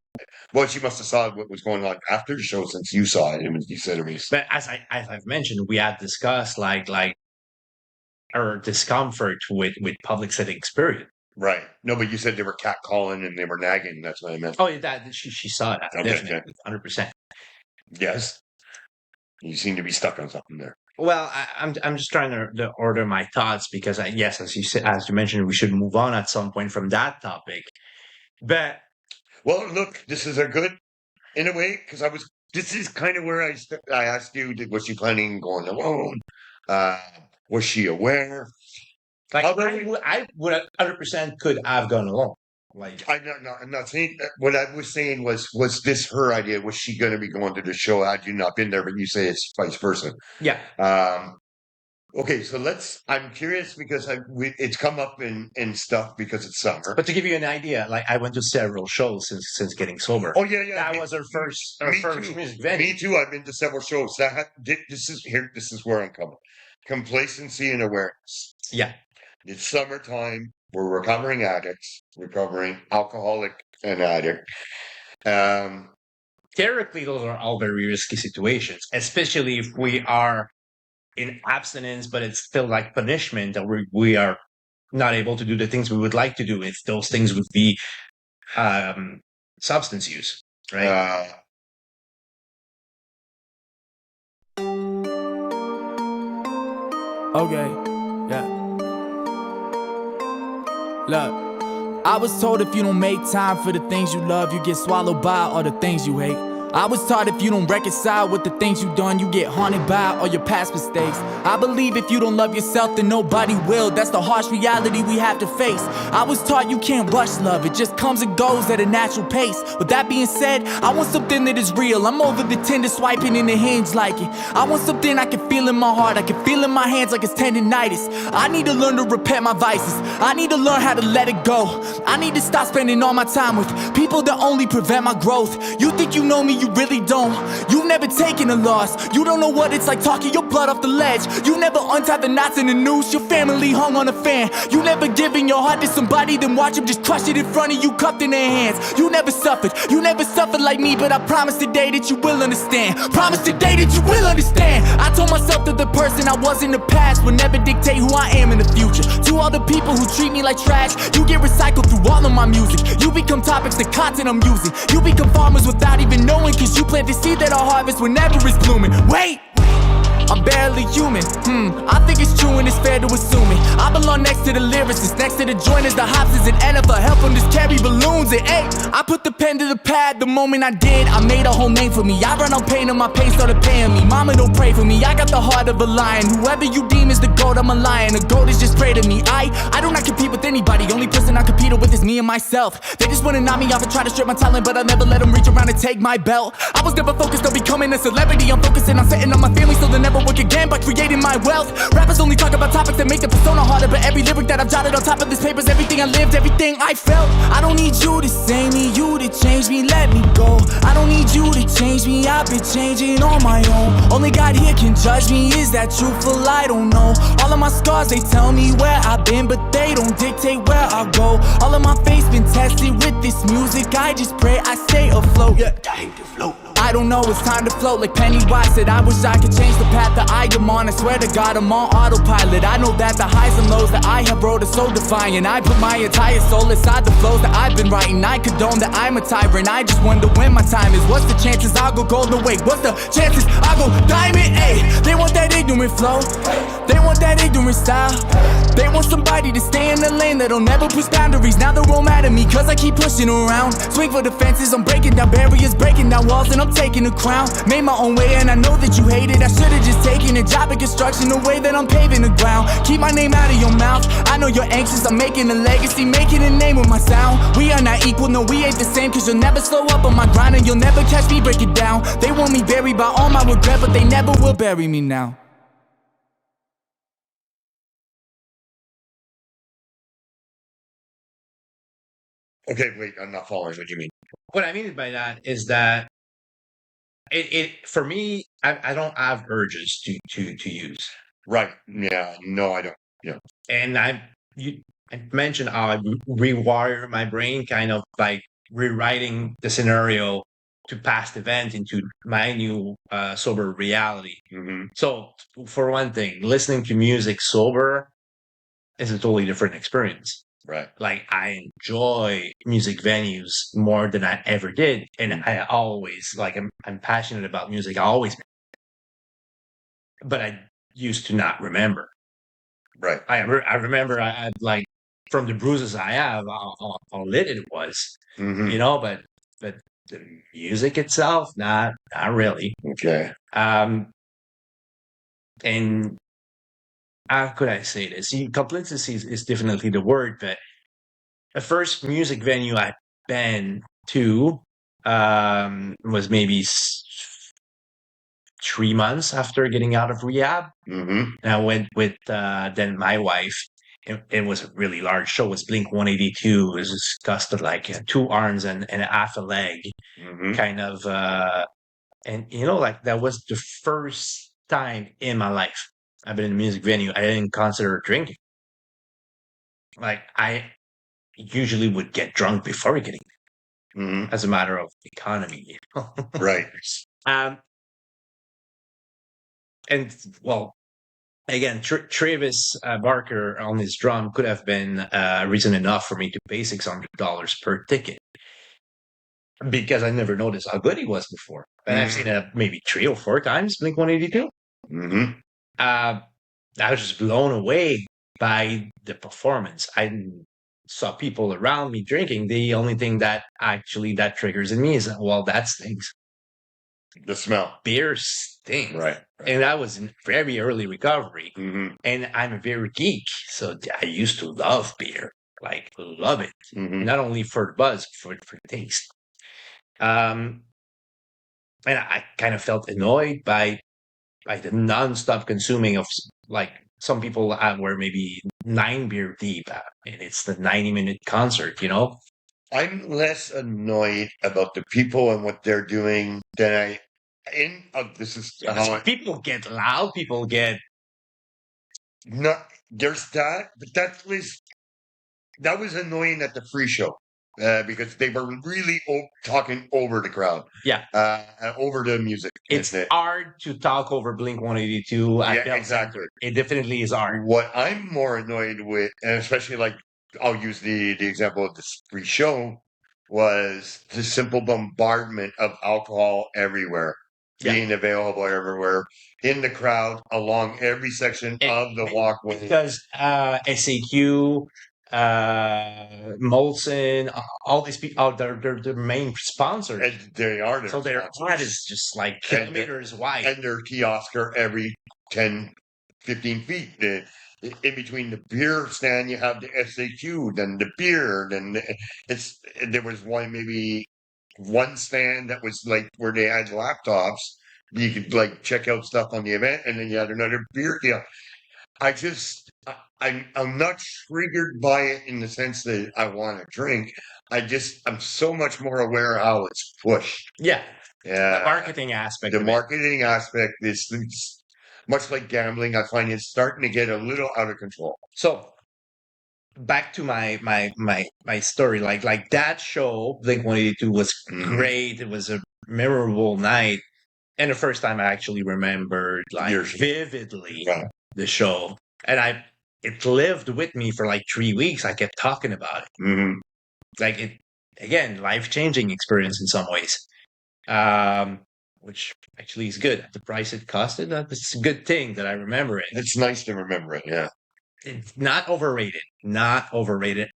Well, she must have saw what was going on after the show since you saw it. And you said it was. But as I've mentioned, we had discussed like our discomfort with public settings, period. Right. No, but you said they were catcalling and they were nagging. That's what I meant. Oh, that she saw that. Okay, definitely, 100%. Yes. You seem to be stuck on something there. Well, I'm just trying to order my thoughts because yes, as you said, as you mentioned, we should move on at some point from that topic. But well, look, this is a good in a way because This is kind of where I asked you, was she planning on going alone? Was she aware? like I would 100% could have gone alone. Like I'm not saying that. What I was saying was this her idea? Was she going to be going to the show had you not been there? But you say it's vice versa. Yeah. Okay, so I'm curious because it's come up in stuff because it's summer. But to give you an idea, like I went to several shows since getting sober. Oh yeah. That was our first music venue. Me too. I've been to several shows. This is where I'm coming. Complacency and awareness. Yeah. It's summertime. We're recovering addicts, recovering alcoholic and addict. Theoretically, those are all very risky situations, especially if we are in abstinence, but it's still like punishment that we are not able to do the things we would like to do. If those things would be substance use, right? Okay, yeah. Look, I was told if you don't make time for the things you love, you get swallowed by all the things you hate. I was taught if you don't reconcile with the things you've done, you get haunted by all your past mistakes. I believe if you don't love yourself, then nobody will. That's the harsh reality we have to face. I was taught you can't rush love, it just comes and goes at a natural pace. With that being said, I want something that is real. I'm over the Tinder swiping in the hinge like it. I want something I can feel in my heart, I can feel in my hands like it's tendinitis. I need to learn to repent my vices, I need to learn how to let it go. I need to stop spending all my time with people that only prevent my growth. You think you know me, you really don't. You've never taken a loss, you don't know what it's like talking your blood off the ledge. You never untied the knots in the noose, your family hung on a fan. You never given your heart to somebody, then watch them just crush it in front of you, cupped in their hands. You never suffered like me, but I promise today that you will understand. Promise today that you will understand. I told myself that the person I was in the past would never dictate who I am in the future. To all the people who treat me like trash, you get recycled through all of my music. You become topics, the content I'm using. You become farmers without even knowing, cause you plant the seed that I'll harvest whenever it's blooming. Wait! I'm barely human, I think it's true and it's fair to assume it. I belong next to the lyricists, next to the joiners, the Hobsons and NFL. Help them just carry balloons and hey, I put the pen to the pad the moment I did. I made a whole name for me. I run on pain and my pain started paying me. Mama don't pray for me, I got the heart of a lion. Whoever you deem is the goat, I'm a lion. A goat is just prey to me. I do not compete with anybody. Only person I compete with is me and myself. They just wanna knock me off and try to strip my talent, but I'll never let them reach around and take my belt. I was never focused on becoming a celebrity. I'm focusing on setting up my family so they never work again by creating my wealth. Rappers only talk about topics that make the persona harder, but every lyric that I've jotted on top of this paper's everything I lived, everything I felt. I don't need you to save me, you to change me, let me go. I don't need you to change me, I've been changing on my own. Only God here can judge me, is that truthful? I don't know. All of my scars, they tell me where I've been, but they don't dictate where I'll go. All of my faith's been tested with this music, I just pray I stay afloat. Yeah, I hate to float. I don't know, it's time to float like Pennywise said. I wish I could change the path that I am on. I swear to God I'm on autopilot. I know that the highs and lows that I have rode are so defiant. I put my entire soul inside the flows that I've been writing. I condone that I'm a tyrant, I just wonder when my time is. What's the chances I'll go gold? No wait, what's the chances I'll go diamond? Ayy, they want that ignorant flow, they want that ignorant style. They want somebody to stay in the lane that'll never push boundaries. Now they're all mad at me cause I keep pushing around. Swing for the fences, I'm breaking down barriers, breaking down walls, and I'm taking the crown. Made my own way and I know that you hate it. I should've just taken a job in construction, the way that I'm paving the ground. Keep my name out of your mouth, I know you're anxious. I'm making a legacy, making a name with my sound. We are not equal, no we ain't the same, cause you'll never slow up on my grind and you'll never catch me break it down. They want me buried by all my regret, but they never will bury me now. Okay, wait, I'm not following what you mean. What I mean by that is that it for me, I don't have urges to use. Right. Yeah. No, I don't. Yeah. And I mentioned how I rewire my brain, kind of like rewriting the scenario to past event into my new sober reality. Mm-hmm. So for one thing, listening to music sober is a totally different experience. Right. Like I enjoy music venues more than I ever did, and I always I'm passionate about music. I always but I used to not remember. Right. I remember I like from the bruises I have how lit it was, Mm-hmm. but the music itself, not really. Okay. And how could I say this? See, complicity is definitely the word, but the first music venue I've been to was maybe 3 months after getting out of rehab. Mm-hmm. And I went with then my wife. It was a really large show. It was Blink 182. It was costed like 2 arms and a half a leg, Mm-hmm. kind of. And like that was the first time in my life I've been in a music venue I didn't consider drinking. Like I usually would get drunk before getting there, Mm-hmm. as a matter of economy. Right. And well, again, Travis Barker on his drum could have been reason enough for me to pay $600 per ticket, because I never noticed how good he was before. And I've seen it maybe 3 or 4 times, Blink 182. Mm-hmm. I was just blown away by the performance. I saw people around me drinking. The only thing that triggers in me is, well, that stinks. The smell. Beer stinks. Right. And that was in very early recovery. Mm-hmm. And I'm a beer geek, so I used to love beer, like love it. Mm-hmm. Not only for the buzz, for taste. And I kind of felt annoyed by the nonstop consuming of, like, some people were maybe 9 beer deep, and it's the 90-minute concert. I'm less annoyed about the people and what they're doing than this is how People get loud. People get there's that, but that was annoying at the free show. Because they were really talking over the crowd. Yeah. Over the music. It's hard to talk over Blink 182. Yeah, exactly. It definitely is hard. What I'm more annoyed with, and especially like, I'll use the example of this free show, was the simple bombardment of alcohol everywhere. Yeah. Being available everywhere, in the crowd, along every section of the walkway. Because SAQ, Molson, all these people, they're the main sponsors. And they are. So their ad is just like kilometers wide. And their kiosks are every 10, 15 feet. In between the beer stand, you have the SAQ, then the beer, then there was maybe one stand that was like where they had laptops. You could like check out stuff on the event, and then you had another beer kiosk. I'm not triggered by it in the sense that I want to drink. I'm so much more aware of how it's pushed. Yeah. Yeah. The marketing aspect. The marketing aspect is much like gambling. I find it's starting to get a little out of control. So back to my story, like that show, Blink 182 was great. It was a memorable night, and the first time I actually remembered vividly the show, and it lived with me for like 3 weeks. I kept talking about it. Mm-hmm. Like it again, life-changing experience in some ways, which actually is good. The price it costed, it's a good thing that I remember it. It's nice to remember it. Yeah. It's not overrated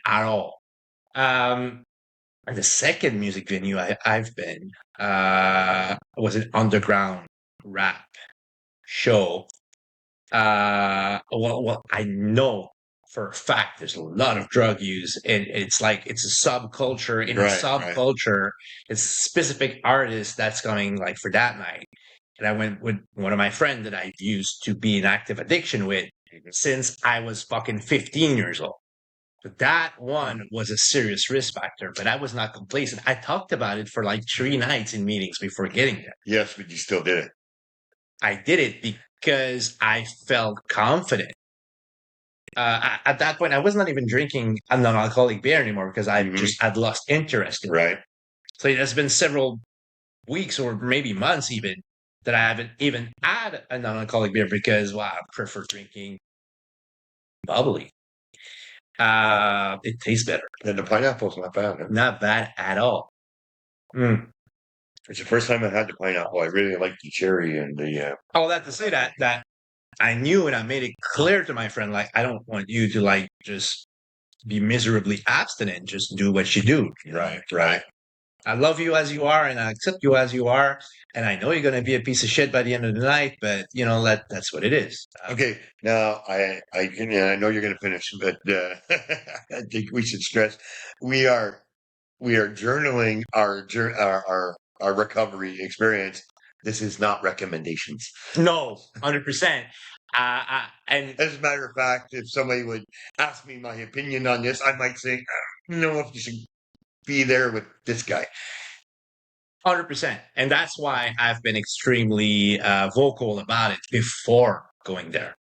at all. And the second music venue I've been was an underground rap show. Well, I know for a fact there's a lot of drug use, and it's like it's a subculture. In a subculture, it's a specific artist that's coming like for that night. And I went with one of my friends that I used to be in active addiction with since I was fucking 15 years old. But that one was a serious risk factor, but I was not complacent. I talked about it for like 3 nights in meetings before getting there. Yes, but you still did it. I did it because I felt confident. At that point, I was not even drinking a non-alcoholic beer anymore because I just had lost interest in it. Right. So it has been several weeks or maybe months even that I haven't even had a non-alcoholic beer because, I prefer drinking bubbly. It tastes better. And the pineapple's not bad. Huh? Not bad at all. It's the first time I had the pineapple. I really like the cherry and the. Oh, that to say that I knew and I made it clear to my friend, like, I don't want you to like just be miserably abstinent. Just do what you do. Right. I love you as you are, and I accept you as you are. And I know you're going to be a piece of shit by the end of the night, but that's what it is. Okay, now I know you're going to finish, but I think we should stress we are journaling our recovery experience. This is not recommendations. No, 100%. And as a matter of fact, if somebody would ask me my opinion on this, I might say, no, if you should be there with this guy. 100%. And that's why I've been extremely vocal about it before going there.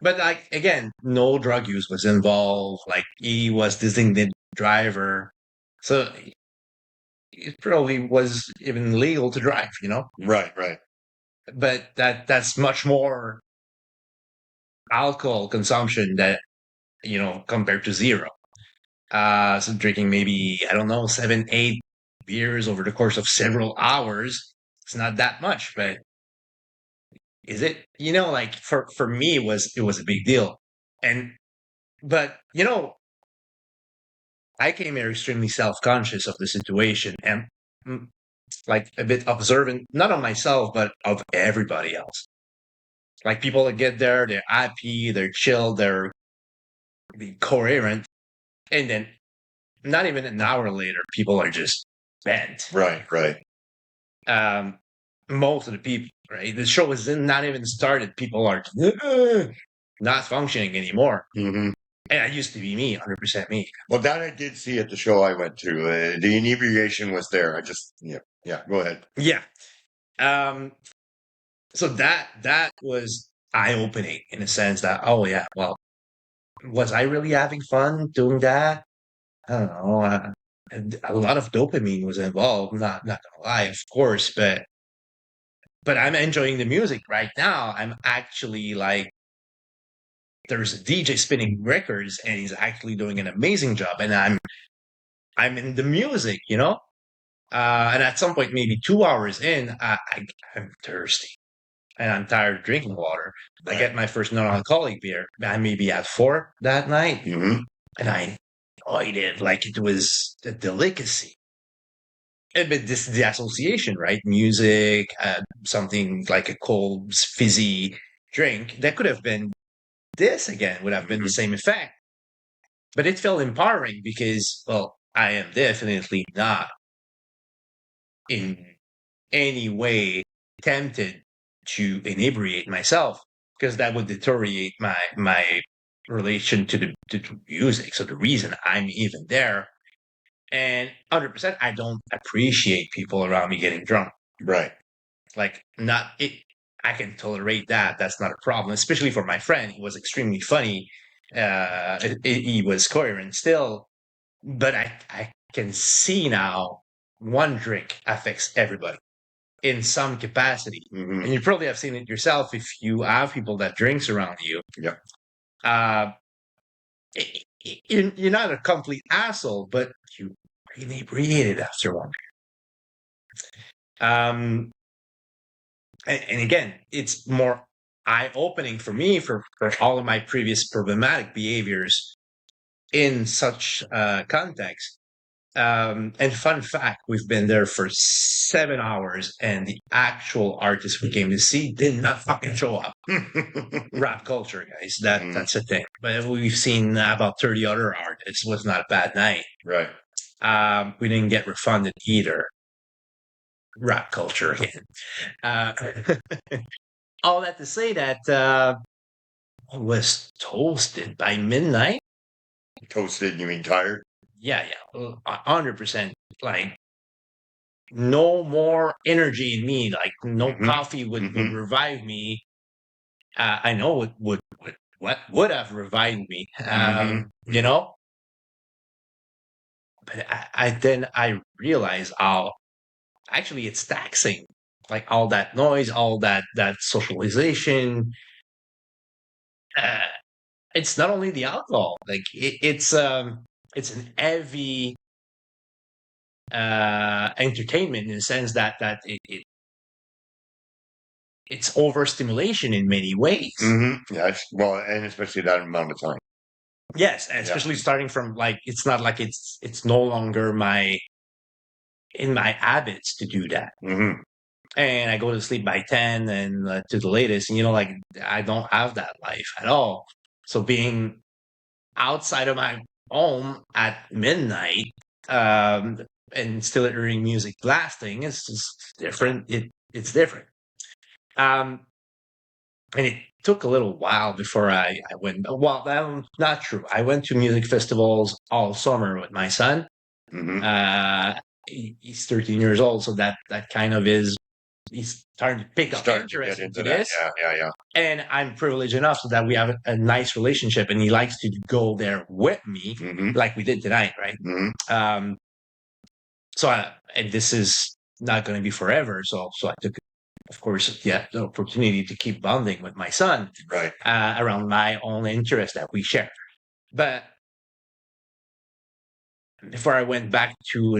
But like, again, no drug use was involved. Like, he was designated driver. So it probably was even legal to drive, Right. But that's much more alcohol consumption that, compared to zero. So drinking maybe, I don't know, 7, 8 beers over the course of several hours. It's not that much, but is it? Like for me, it was a big deal. But I came here extremely self-conscious of the situation and like a bit observant, not of myself, but of everybody else. Like people that get there, they're happy, they're chill, they're coherent. And then not even an hour later, people are just bent. Right. Most of the people, right? The show is not even started. People are not functioning anymore. Mm-hmm. And I used to be me, 100% me. Well, that I did see at the show I went to. The inebriation was there. Yeah, go ahead. Yeah. So that was eye-opening in the sense that, oh yeah, well, was I really having fun doing that? I don't know. A lot of dopamine was involved. Not gonna lie, of course, but I'm enjoying the music right now. I'm actually like, there's a DJ spinning records, and he's actually doing an amazing job, and I'm in the music, and at some point, maybe 2 hours in, I'm thirsty, and I'm tired of drinking water. Right. I get my first non-alcoholic beer. I maybe had 4 that night, and I enjoyed it like it was a delicacy. But this is the association, right? Music, something like a cold, fizzy drink that could have been this again, would have been the same effect. But it felt empowering because, well, I am definitely not in any way tempted to inebriate myself, because that would deteriorate my relation to the music. So the reason I'm even there, and 100%, I don't appreciate people around me getting drunk. Right. Like, not it. I can tolerate that. That's not a problem, especially for my friend. He was extremely funny. He was coherent still, but I can see now one drink affects everybody in some capacity. Mm-hmm. And you probably have seen it yourself if you have people that drinks around you. Yeah. You're not a complete asshole, but you inebriated after one. And again, it's more eye-opening for me for all of my previous problematic behaviors in such context. And fun fact, we've been there for 7 hours, and the actual artist we came to see did not fucking show up. Rap culture, guys. That's a thing. But we've seen about 30 other artists. It was not a bad night. Right. We didn't get refunded either. Rap culture again. All that to say that I was toasted by midnight. Toasted, you mean tired? Yeah, 100%. Like, no more energy in me. Like, no coffee would revive me. I know it what would have revived me. But I realized how actually it's taxing. Like, all that noise, all that socialization. It's not only the alcohol. Like, it's an heavy entertainment in the sense that it's overstimulation in many ways. Yes, well, and especially that amount of time. Yes, especially starting from like it's not like it's no longer in my habits to do that. And I go to sleep by 10 and to the latest, and like I don't have that life at all. So being outside of my home at midnight and still hearing music blasting is just different. It's different. And it took a little while before I went. Well, that's not true. I went to music festivals all summer with my son. He's 13 years old, so that kind of he's starting to pick up interest into this. Yeah. And I'm privileged enough so that we have a nice relationship, and he likes to go there with me, like we did tonight, right? And this is not going to be forever. So I took, of course, the opportunity to keep bonding with my son, right, around my own interest that we share. But before I went back to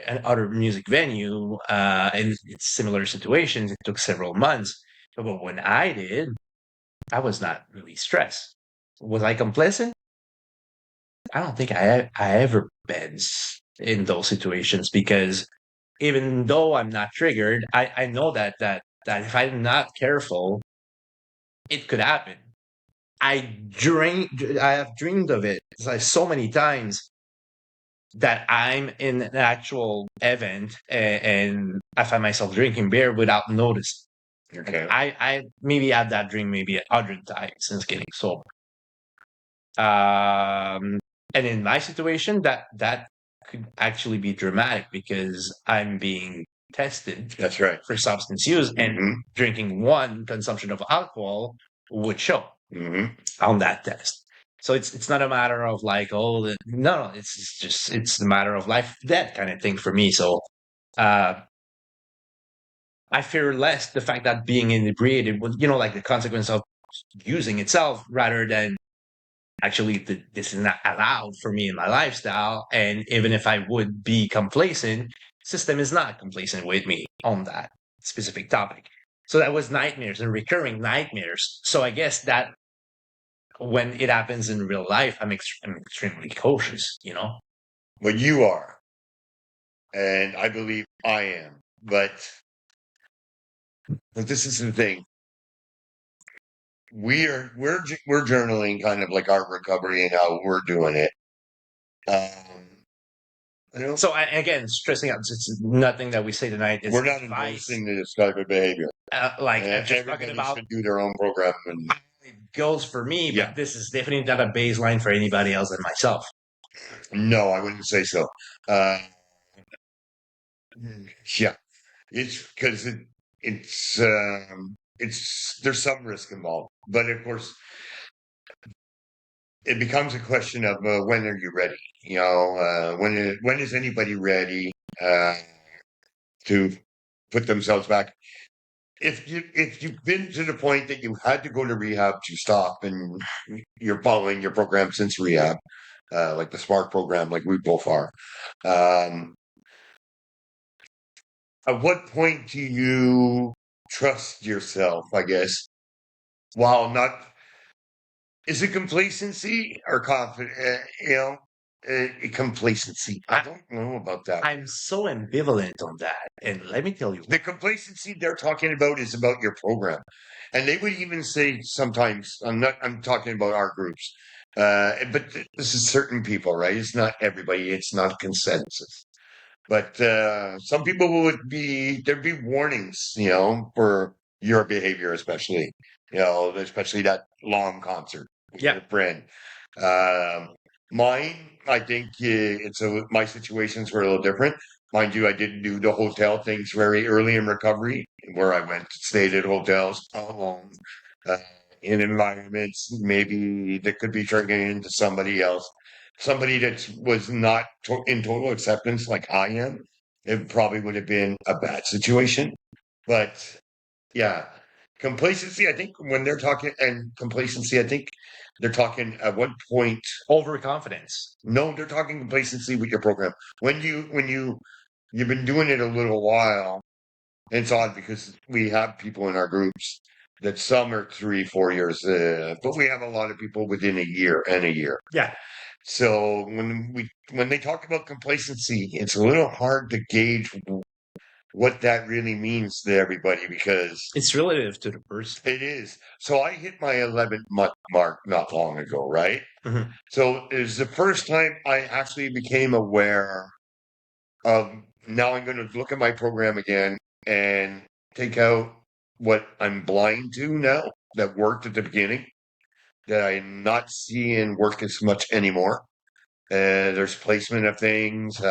another music venue, in similar situations, it took several months. But when I did, I was not really stressed. Was I complacent? I don't think I ever been in those situations, because even though I'm not triggered, I know that if I'm not careful, it could happen. I have dreamed of it so many times that I'm in an actual event and I find myself drinking beer without noticing. Okay. I maybe had that dream maybe 100 times since getting sober. And in my situation, that could actually be dramatic, because I'm being tested. That's right. For substance use, and drinking one consumption of alcohol would show on that test. So it's not a matter of like, no, it's a matter of life, death kind of thing for me. So I fear less the fact that being inebriated would, like the consequence of using itself, rather than actually this is not allowed for me in my lifestyle. And even if I would be complacent, system is not complacent with me on that specific topic. So that was nightmares and recurring nightmares. So I guess that when it happens in real life, I'm extremely cautious, Well, you are. And I believe I am. But this is the thing. We're journaling kind of like our recovery and how we're doing it. So again, stressing out, it's nothing that we say tonight is we're not endorsing this type of behavior. I'm just talking about should do their own program, and it goes for me, but this is definitely not a baseline for anybody else than myself. No, I wouldn't say so. Yeah, it's because it's there's some risk involved, but of course it becomes a question of when are you ready? When is anybody ready to put themselves back? If you've been to the point that you had to go to rehab to stop, and you're following your program since rehab, like the SMART program, like we both are, at what point do you trust yourself, I guess, while not, is it complacency or confidence? Complacency. I don't know about that. I'm so ambivalent on that. And let me tell you. The complacency they're talking about is about your program. And they would even say sometimes, I'm talking about our groups, but this is certain people, right? It's not everybody. It's not consensus. But some people there'd be warnings, for your behavior, especially that long concert with your friend. Mine, I think my situations were a little different. Mind you, I didn't do the hotel things very early in recovery, where I stayed at hotels alone, in environments maybe that could be triggering into somebody else. Somebody that was not in total acceptance like I am, it probably would have been a bad situation. But yeah, complacency, I think when they're talking, and complacency, I think they're talking at what point overconfidence. No, they're talking complacency with your program. When you've been doing it a little while, It's odd because we have people in our groups that some are 3, 4 years, but we have a lot of people within a year and a year. Yeah. So when they talk about complacency, it's a little hard to gauge what that really means to everybody because it's relative to the person. It is. So I hit my 11th month mark not long ago, right? Mm-hmm. So it was the first time I actually became aware of now I'm going to look at my program again and take out what I'm blind to now that worked at the beginning that I'm not seeing work as much anymore. There's placement of things,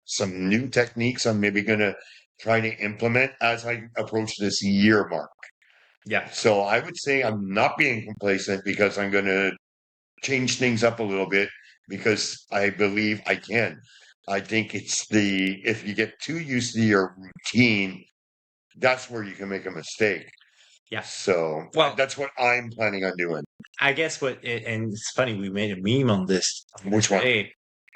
some new techniques I'm maybe going to try to implement as I approach this year mark. Yeah. So I would say I'm not being complacent because I'm going to change things up a little bit because I believe I can. I think it's if you get too used to your routine, that's where you can make a mistake. Yeah. So that's what I'm planning on doing. I guess and it's funny, we made a meme on this. Which one?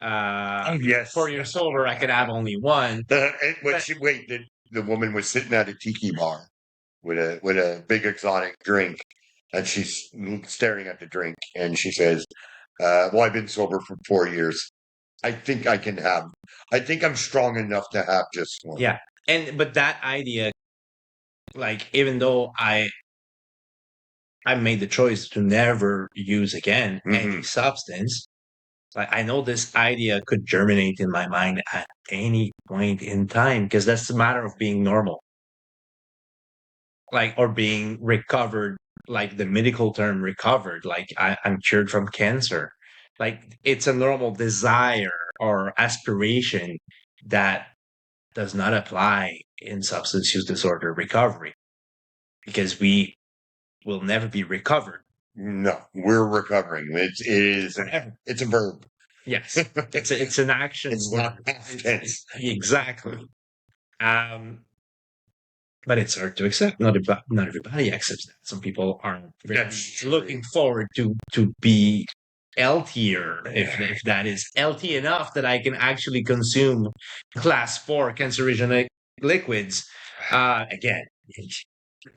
Yes. 4 years sober, I could have only one. The woman was sitting at a tiki bar with a big exotic drink, and she's staring at the drink, and she says, well, I've been sober for 4 years. I think I'm strong enough to have just one. Yeah. But that idea, like, even though I made the choice to never use again any substance, like, I know this idea could germinate in my mind at any point in time, because that's a matter of being normal. Like, or being recovered, like the medical term recovered, like I'm cured from cancer. Like, it's a normal desire or aspiration that does not apply in substance use disorder recovery, because we will never be recovered. No, we're recovering. It's a verb. Yes, it's an action. It's not tense. Exactly. But it's hard to accept. Not everybody accepts that. Some people are looking forward to be healthier, if that is healthy enough that I can actually consume class 4 cancerogenic liquids. Again,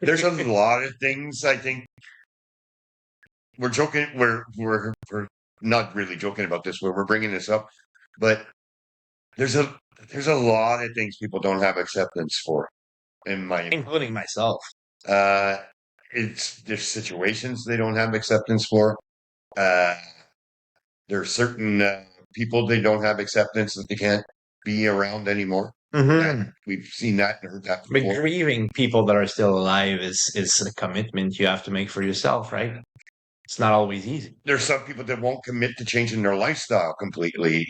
there's a lot of things. I think we're joking. We're not really joking about this. We're bringing this up, but there's a lot of things people don't have acceptance for. Including myself. There's situations they don't have acceptance for. There are certain people they don't have acceptance that they can't be around anymore. Mm-hmm. We've seen that and heard that before. But grieving people that are still alive is a commitment you have to make for yourself, right? It's not always easy. There's some people that won't commit to changing their lifestyle completely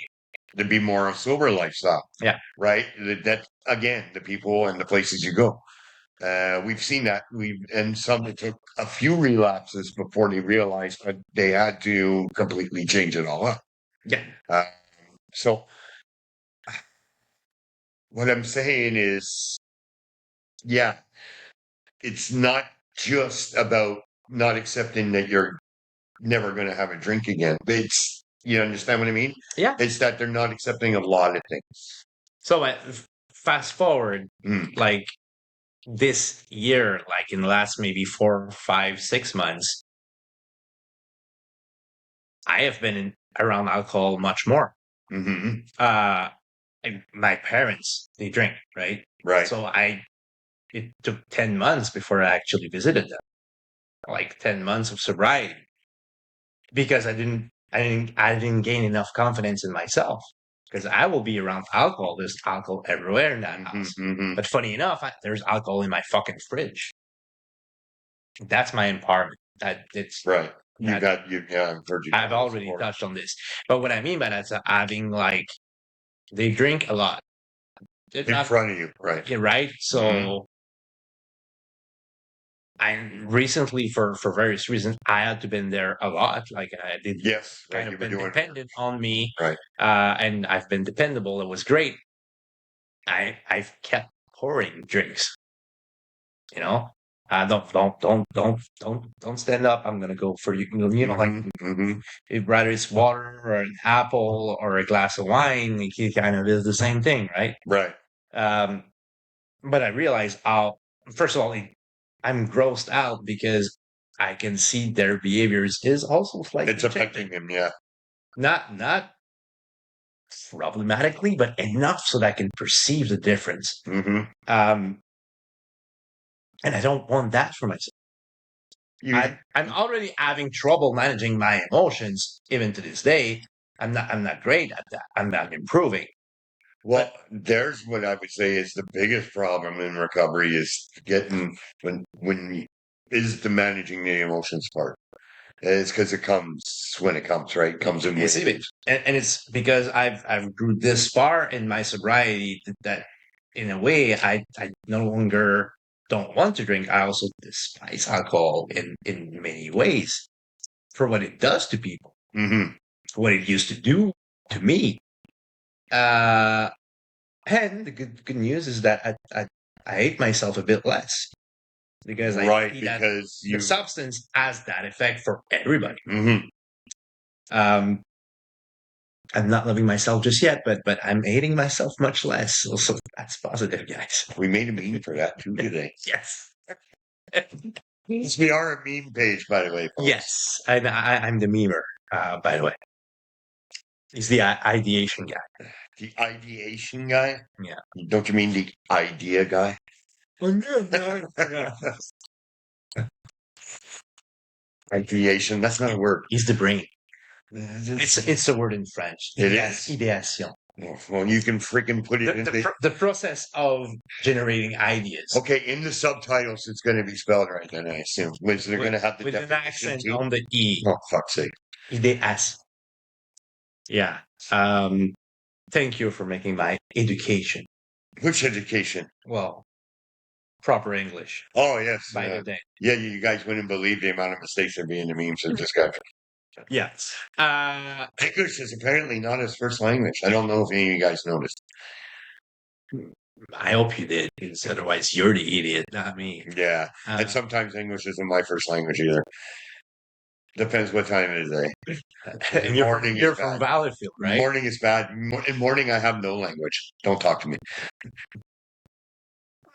to be more a sober lifestyle. Yeah. Right? That again, the people and the places you go. We've seen that. And some it took a few relapses before they realized that they had to completely change it all up. Yeah. So what I'm saying is, yeah, it's not just about not accepting that you're never going to have a drink again. You understand what I mean? Yeah. It's that they're not accepting a lot of things. So fast forward, like this year, like in the last maybe 4, 5, 6 months, I have been around alcohol much more. Mm-hmm. My parents, they drink, right? Right. So it took 10 months before I actually visited them, like 10 months of sobriety, because I didn't gain enough confidence in myself, because I will be around alcohol. There's alcohol everywhere in that house. Mm-hmm. But funny enough, there's alcohol in my fucking fridge. That's my empowerment. It's right. I've heard you. I've already touched on this, but what I mean by that is having, like, they drink a lot in front of you, right? Yeah, right. So I recently, for various reasons, I had to been there a lot. Like, I did. Yes, kind of been dependent on me, right? And I've been dependable. It was great. I've kept pouring drinks. You know, don't stand up. I'm gonna go for you. You know, like, whether it's water or an apple or a glass of wine, it kind of is the same thing, right? Right. but I realize first of all, I'm grossed out because I can see their behaviors is also slightly It's affecting him, yeah. not problematically, but enough so that I can perceive the difference. Mm-hmm. And I don't want that for myself. I'm already having trouble managing my emotions, even to this day. I'm not great at that. I'm not improving. Well, there's what I would say is the biggest problem in recovery is getting is the managing the emotions part. It's because it comes when it comes, right? It comes in waves. And it's because I've grew this far in my sobriety that in a way I no longer don't want to drink. I also despise alcohol in many ways for what it does to people, what it used to do to me. And the good news is that I hate myself a bit less because the substance has that effect for everybody. I'm not loving myself just yet, but I'm hating myself much less. So that's positive, guys. We made a meme for that too today. Yes. We are a meme page, by the way. Folks. Yes, I'm the memer, by the way. He's the ideation guy. The ideation guy? Yeah. Don't you mean the idea guy? Ideation, that's not a word. He's the brain. It's a word in French. It is? Idéation. Well, you can freaking put it in the process of generating ideas. Okay, in the subtitles, it's going to be spelled right then, I assume. They're going to have the with an accent too? On the E. Oh, fuck's sake. Idéas. Yeah. Thank you for making my education. Which education? Well, proper English. Oh, yes. By the day. Yeah, you guys wouldn't believe the amount of mistakes there be in the memes of this guy. Yeah. English is apparently not his first language. I don't know if any of you guys noticed. I hope you did, because otherwise you're the idiot, not me. Yeah. And sometimes English isn't my first language either. Depends what time of the day. And you're from Valleyfield, right? Morning is bad. In morning, I have no language. Don't talk to me.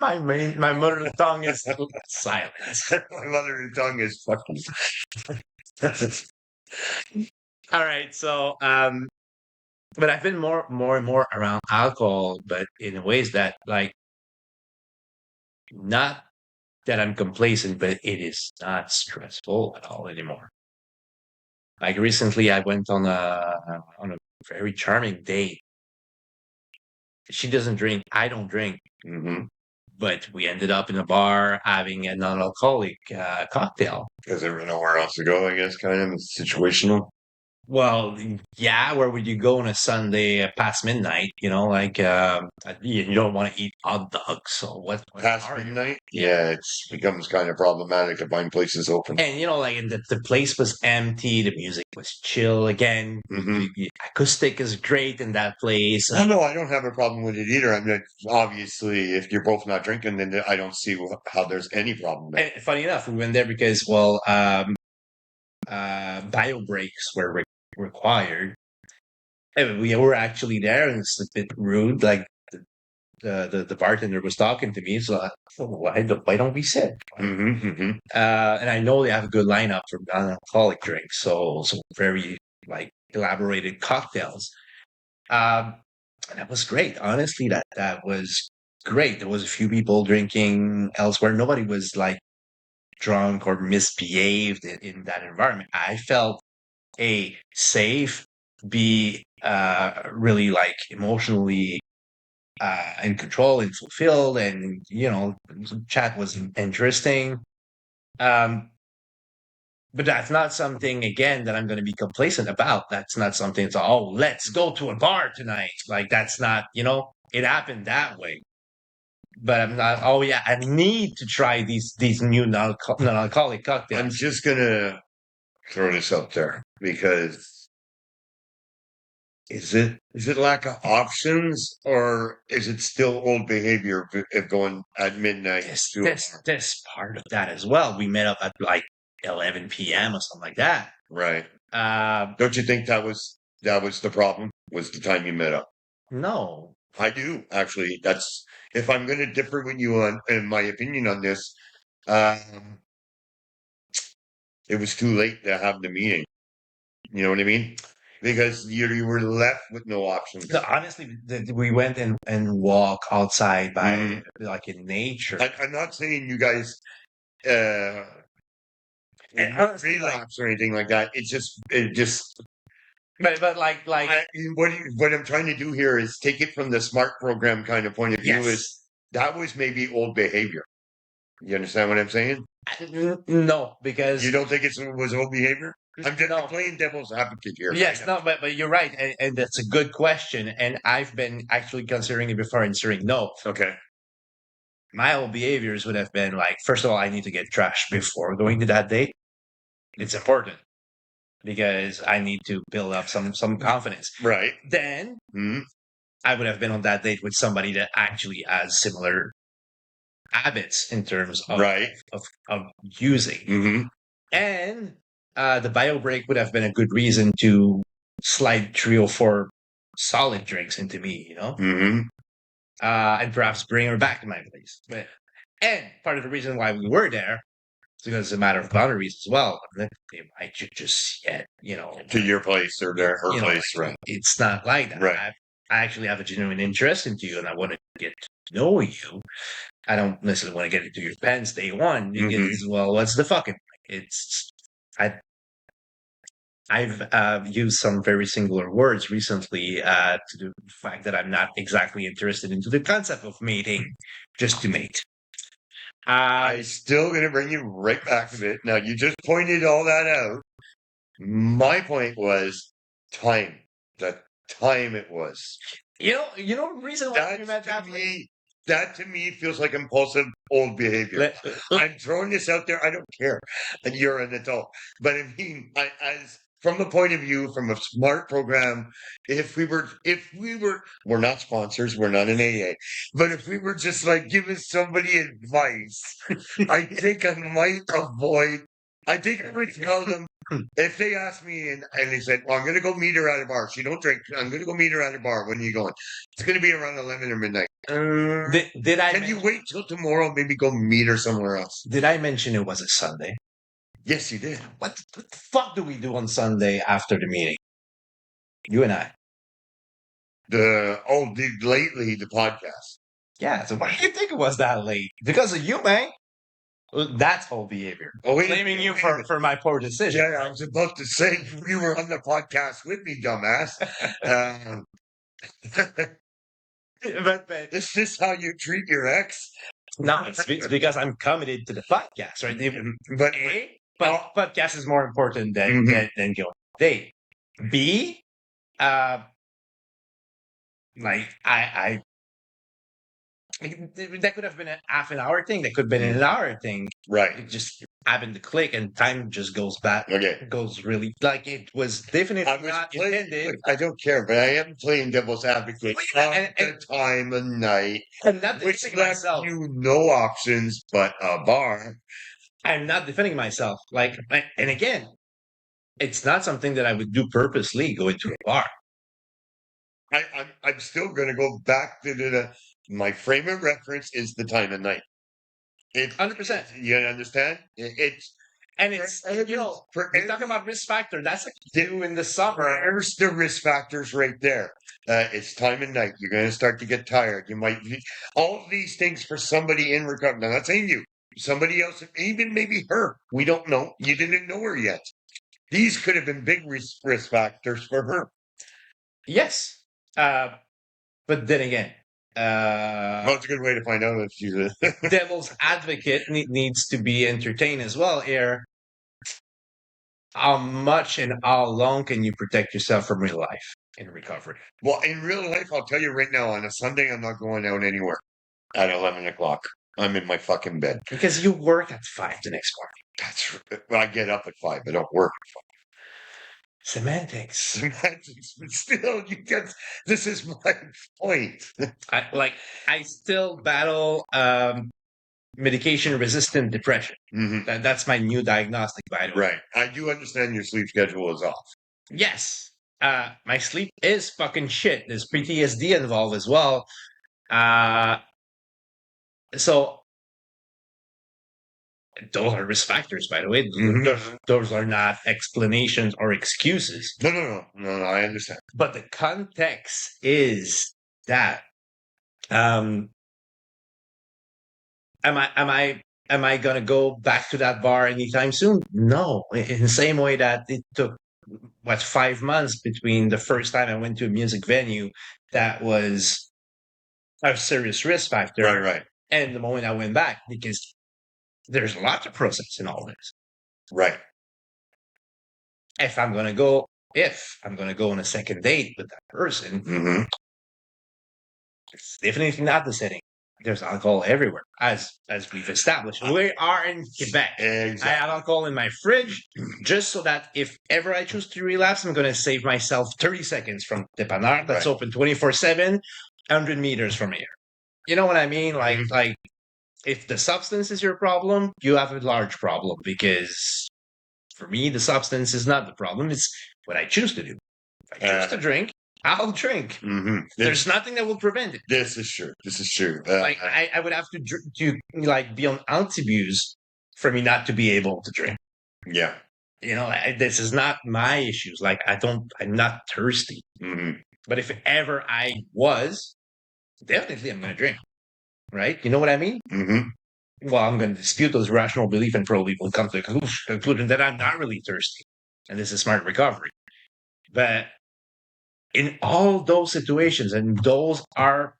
My mother tongue is silence. My mother tongue is fucking. All right, so but I've been more and more around alcohol, but in ways that, like, not that I'm complacent, but it is not stressful at all anymore. Like recently, I went on a very charming date. She doesn't drink, I don't drink, but we ended up in a bar having a non-alcoholic cocktail. Because there was nowhere else to go, I guess, kind of situational. Well, yeah, where would you go on a Sunday past midnight? You know, like you don't want to eat hot dogs. So what past midnight? Yeah, it becomes kind of problematic to find places open. And you know, like the place was empty, the music was chill again. The acoustic is great in that place. No, I don't have a problem with it either. I mean, obviously, if you're both not drinking, then I don't see how there's any problem there. And funny enough, we went there because, well, bio breaks were required. And we were actually there, and it's a bit rude. Like the bartender was talking to me, so why don't we sit? And I know they have a good lineup for non-alcoholic drinks, so very like elaborated cocktails. And that was great. Honestly, that was great. There was a few people drinking elsewhere. Nobody was like drunk or misbehaved in that environment. I felt safe, really like emotionally in control and fulfilled, and you know, chat was interesting. But that's not something, again, that I'm going to be complacent about. That's not something that's, oh, let's go to a bar tonight. Like, that's not, you know, it happened that way. But I'm not, oh yeah, I need to try these new non-alcoholic cocktails. I'm just going to throw this up there because is it lack of options, or is it still old behavior of going at midnight? This part of that as well. We met up at like 11 p.m. or something like that. Right. Don't you think that was the problem? Was the time you met up? No. I do actually. That's if I'm going to differ with you on in my opinion on this. Um, it was too late to have the meeting. You know what I mean? Because you were left with no options. No, honestly, we went and walk outside by Mhm. like in nature. I'm not saying you guys uh And honestly, like, relapse or anything like that. It just but like what I'm trying to do here is take it from the SMART program kind of point of view. Is yes. that was maybe old behavior? You understand what I'm saying? No, because You don't think it was old behavior? I'm just no. playing devil's advocate here. Yes, right now. no, but you're right, and that's a good question, and I've been actually considering it before answering no. Okay. My old behaviors would have been like, first of all, I need to get trashed before going to that date. It's important because I need to build up some confidence. Right. Then Mhm. I would have been on that date with somebody that actually has similar habits in terms of Right. of using. hmm And the bio break would have been a good reason to slide 3 or 4 solid drinks into me, hmm and perhaps bring her back to my place. And part of the reason why we were there is because it's a matter of boundaries as well. I should just get, To your place or her place, right? it's not like that. Right. I actually have a genuine interest into you, and I want to get to know you. I don't necessarily want to get into your pants day one because, well, what's the fucking? I've used some very singular words recently to the fact that I'm not exactly interested into the concept of mating just to mate. I'm still going to bring you right back to it. Now, you just pointed all that out. My point was time. The time it was. You know the reason why we met That to me feels like impulsive old behavior. I'm throwing this out there. I don't care. And you're an adult. But I mean, as from the point of view, from a SMART program, if we were, we're not sponsors, we're not an AA, but if we were just like giving somebody advice, I think I might avoid. I think I would tell them if they asked me and they said, "Well, I'm going to go meet her at a bar. She don't drink. I'm going to go meet her at a bar. When are you going? It's going to be around 11 or midnight. Did I? Can you wait till tomorrow? Maybe go meet her somewhere else." Did I mention it was a Sunday? Yes, you did. What the fuck do we do on Sunday after the meeting? You and I. Lately the podcast. Yeah. So why do you think it was that late? Because of you, man. That's whole behavior. Blaming you for my poor decision. Yeah, I was about to say you were on the podcast with me, dumbass. Is this how you treat your ex? No, it's because I'm committed to the podcast, right? But podcast is more important than going date. B, like that could have been a half an hour thing. That could have been an hour thing. Right. It just happened to click, and time just goes back. Okay. Goes really like it was definitely not intended. I don't care, but I am playing devil's advocate at the time of night, I'm not which defending left myself. you no options but a bar. I'm not defending myself. And again, it's not something that I would do purposely. Go into a bar. I'm still going to go back to my frame of reference is the time of night. 100%. You understand? It's we're talking about risk factor. That's like do in the summer. There's the risk factors right there. It's time of night. You're going to start to get tired. You might all of these things for somebody in recovery. Now, not saying you, somebody else, even maybe her. We don't know. You didn't know her yet. These could have been big risk factors for her. Yes. But then again, that's a good way to find out if she's a devil's advocate needs to be entertained as well here. How much and how long can you protect yourself from real life in recovery? Well, in real life, I'll tell you right now, on a Sunday, I'm not going out anywhere at 11 o'clock. I'm in my fucking bed. Because you work at 5 the next morning. I get up at 5. I don't work at 5. Semantics, but still, this is my point. I still battle medication-resistant depression. That's my new diagnostic, by the way. Right. I do understand your sleep schedule is off. Yes. My sleep is fucking shit. There's PTSD involved as well. So those are risk factors, by the way. Those are not explanations or excuses. No, I understand. But the context is that am I gonna go back to that bar anytime soon? No. In the same way that it took 5 months between the first time I went to a music venue that was a serious risk factor, right, and the moment I went back, because there's a lot to process in all this. Right. If I'm gonna go on a second date with that person, it's definitely not the setting. There's alcohol everywhere, as we've established. We are in Quebec. Exactly. I have alcohol in my fridge, just so that if ever I choose to relapse, I'm going to save myself 30 seconds from Dépanneur that's open 24/7, 100 meters from here. You know what I mean? Like, if the substance is your problem, you have a large problem, because for me, the substance is not the problem. It's what I choose to do. If I choose to drink, I'll drink. There's nothing that will prevent it. This is true. I would have to be on antabuse for me not to be able to drink. Yeah. This is not my issues. I'm not thirsty. But if ever I was, definitely I'm going to drink. Right? You know what I mean? Well, I'm going to dispute those rational belief and probably will come to the conclusion that I'm not really thirsty. And this is smart recovery. But in all those situations, and those are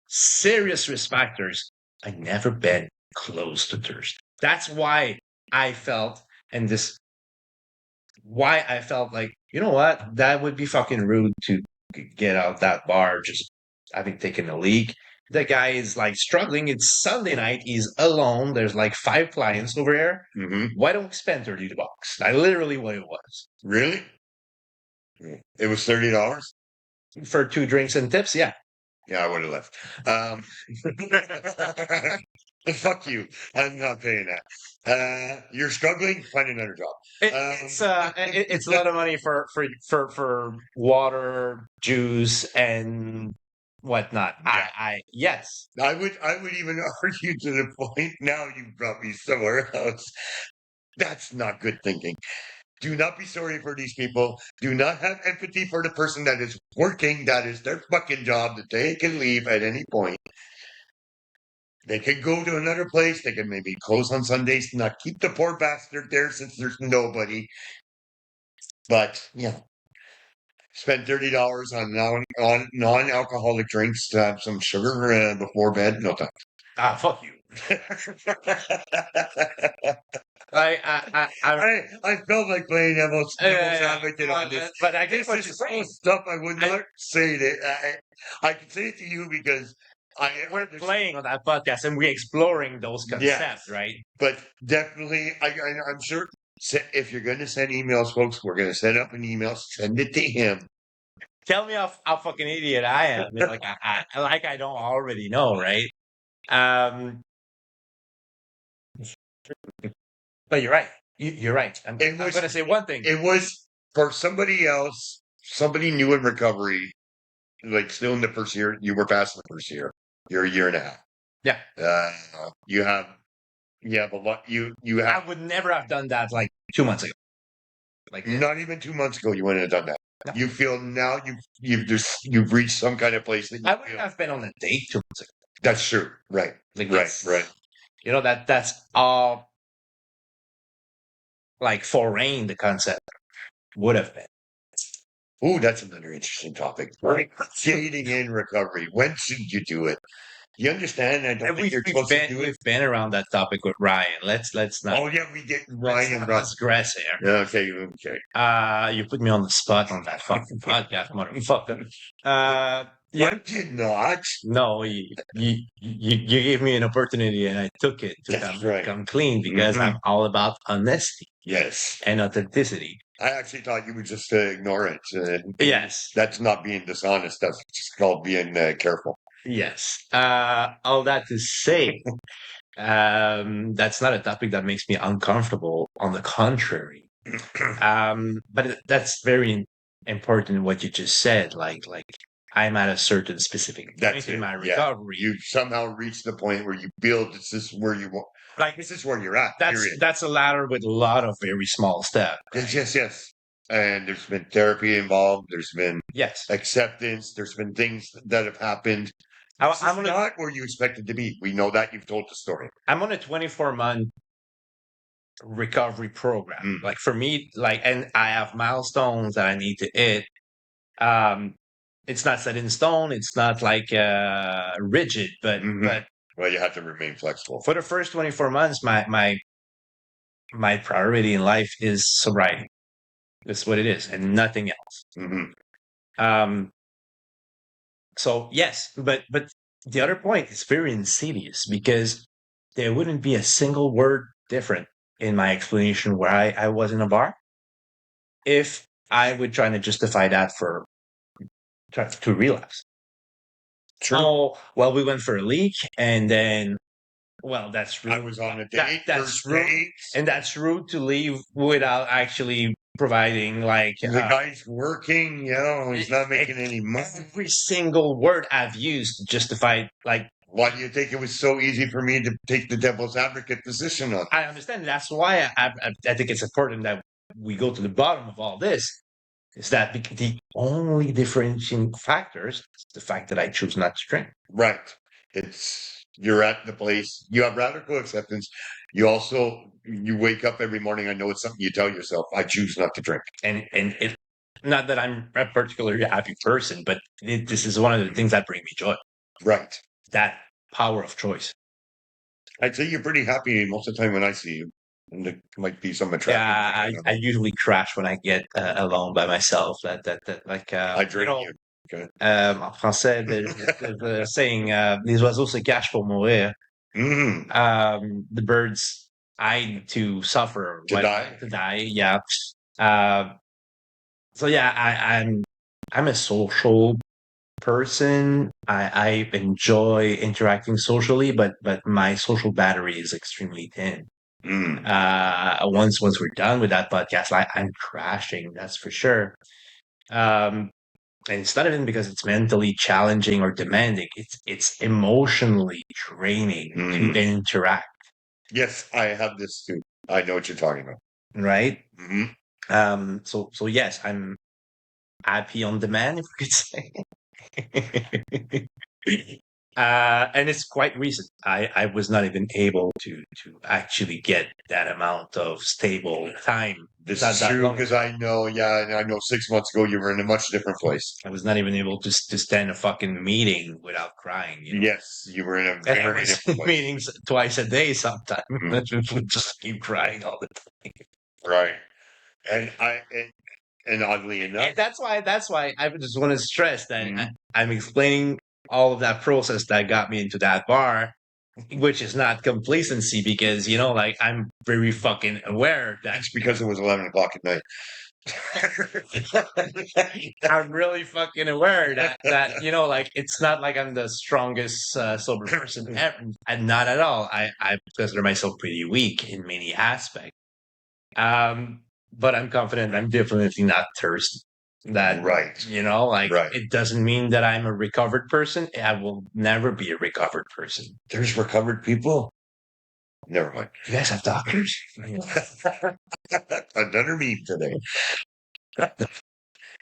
serious risk factors, I never been close to thirst. That's why I felt, like, you know what? That would be fucking rude to get out that bar just having taken a leak. The guy is like struggling. It's Sunday night. He's alone. There's like 5 clients over there. Why don't we spend $30? That's literally what it was. Really? It was $30 for 2 drinks and tips. Yeah. Yeah, I would have left. Fuck you. I'm not paying that. You're struggling. Find another job. It's a lot of money for water, juice, and whatnot. Yeah. Yes. I would even argue to the point. Now you brought me somewhere else. That's not good thinking. Do not be sorry for these people. Do not have empathy for the person that is working. That is their fucking job, that they can leave at any point. They can go to another place. They can maybe close on Sundays, not keep the poor bastard there since there's nobody. But, spend $30 on non-alcoholic drinks to have some sugar before bed. No thanks. Fuck you. I felt like playing devil's advocate on this, but I guess this is all stuff I would not say that I can say it to you because we're playing on that podcast and we're exploring those concepts, right? But definitely, I'm sure if you're going to send emails, folks, we're going to set up an email. Send it to him. Tell me how fucking idiot I am. I don't already know, right? But you're right. You're right. I'm going to say one thing. It was for somebody else, somebody new in recovery, like still in the first year. You were past the first year. You're a year and a half. Yeah. You have a lot. You have. I would never have done that like 2 months ago. Not even 2 months ago, you wouldn't have done that. No. You feel now you've reached some kind of place that I wouldn't have been on a date 2 months ago. That's true. Right. Right. That's all. Like foreign the concept would have been. Ooh, that's another interesting topic. Right. Dating in recovery. When should you do it? You understand? I don't think you're supposed to do it. We've been around that topic with Ryan. Let's not. Oh yeah, we get Ryan. Grass here. Okay. You put me on the spot on that fucking podcast, motherfucker. I did not. No, you gave me an opportunity and I took it to come clean because I'm all about honesty. Yes. And authenticity. I actually thought you would just ignore it. Yes. That's not being dishonest. That's just called being careful. Yes. All that to say, that's not a topic that makes me uncomfortable. On the contrary. But that's very important what you just said. Like I'm at a certain specific point in my recovery. You somehow reach the point where you feel this is where you want. Like this is where you're at. That's a ladder with a lot of very small steps. Yes. And there's been therapy involved. There's been yes acceptance. There's been things that have happened. I'm not where you expected to be. We know that. You've told the story. I'm on a 24-month recovery program. Like for me, and I have milestones that I need to hit. It's not set in stone. It's not like rigid, but well, you have to remain flexible. For the first 24 months, my priority in life is sobriety. That's what it is, and nothing else. So yes, but the other point is very insidious because there wouldn't be a single word different in my explanation where I was in a bar if I would try to justify that to relapse. True. Oh, well, we went for a leak, and then, well, that's rude. I was on a date. That's rude, and that's rude to leave without actually providing, like the guy's working. He's not making any money. Every single word I've used to justify, like. Why do you think it was so easy for me to take the devil's advocate position on? I understand. That's why I think it's important that we go to the bottom of all this. Is that the only differentiating factors is the fact that I choose not to drink. Right. You're at the place. You have radical acceptance. You wake up every morning. I know it's something you tell yourself. I choose not to drink. And it, not that I'm a particularly happy person, but this is one of the things that bring me joy. Right. That power of choice. I'd say you're pretty happy most of the time when I see you. And there might be some attraction. Yeah, I usually crash when I get alone by myself. That I drink you. Okay. En français, the saying, les oiseaux se cachent pour mourir. The birds hide to suffer. To die. To die, yeah. So yeah, I'm a social person. I enjoy interacting socially, but my social battery is extremely thin. Once we're done with that podcast, I'm crashing, that's for sure. And it's not even because it's mentally challenging or demanding. It's emotionally draining to interact. Yes, I have this too. I know what you're talking about. Right? So yes, I'm happy on demand, if we could say. And it's quite recent. I was not even able to actually get that amount of stable time. This is true because I know 6 months ago you were in a much different place. I was not even able to stand a fucking meeting without crying. Yes, you were in a very different place. Meetings twice a day sometimes. Just keep crying all the time. Right. And oddly enough, and that's why I just want to stress that I'm explaining all of that process that got me into that bar, which is not complacency because, I'm very fucking aware that it's because it was 11 o'clock at night. I'm really fucking aware that it's not like I'm the strongest sober person ever, and not at all. I consider myself pretty weak in many aspects. But I'm confident I'm definitely not thirsty. That right. It doesn't mean that I'm a recovered person. I will never be a recovered person. There's recovered people. Never mind. You guys have doctors? Another meme today.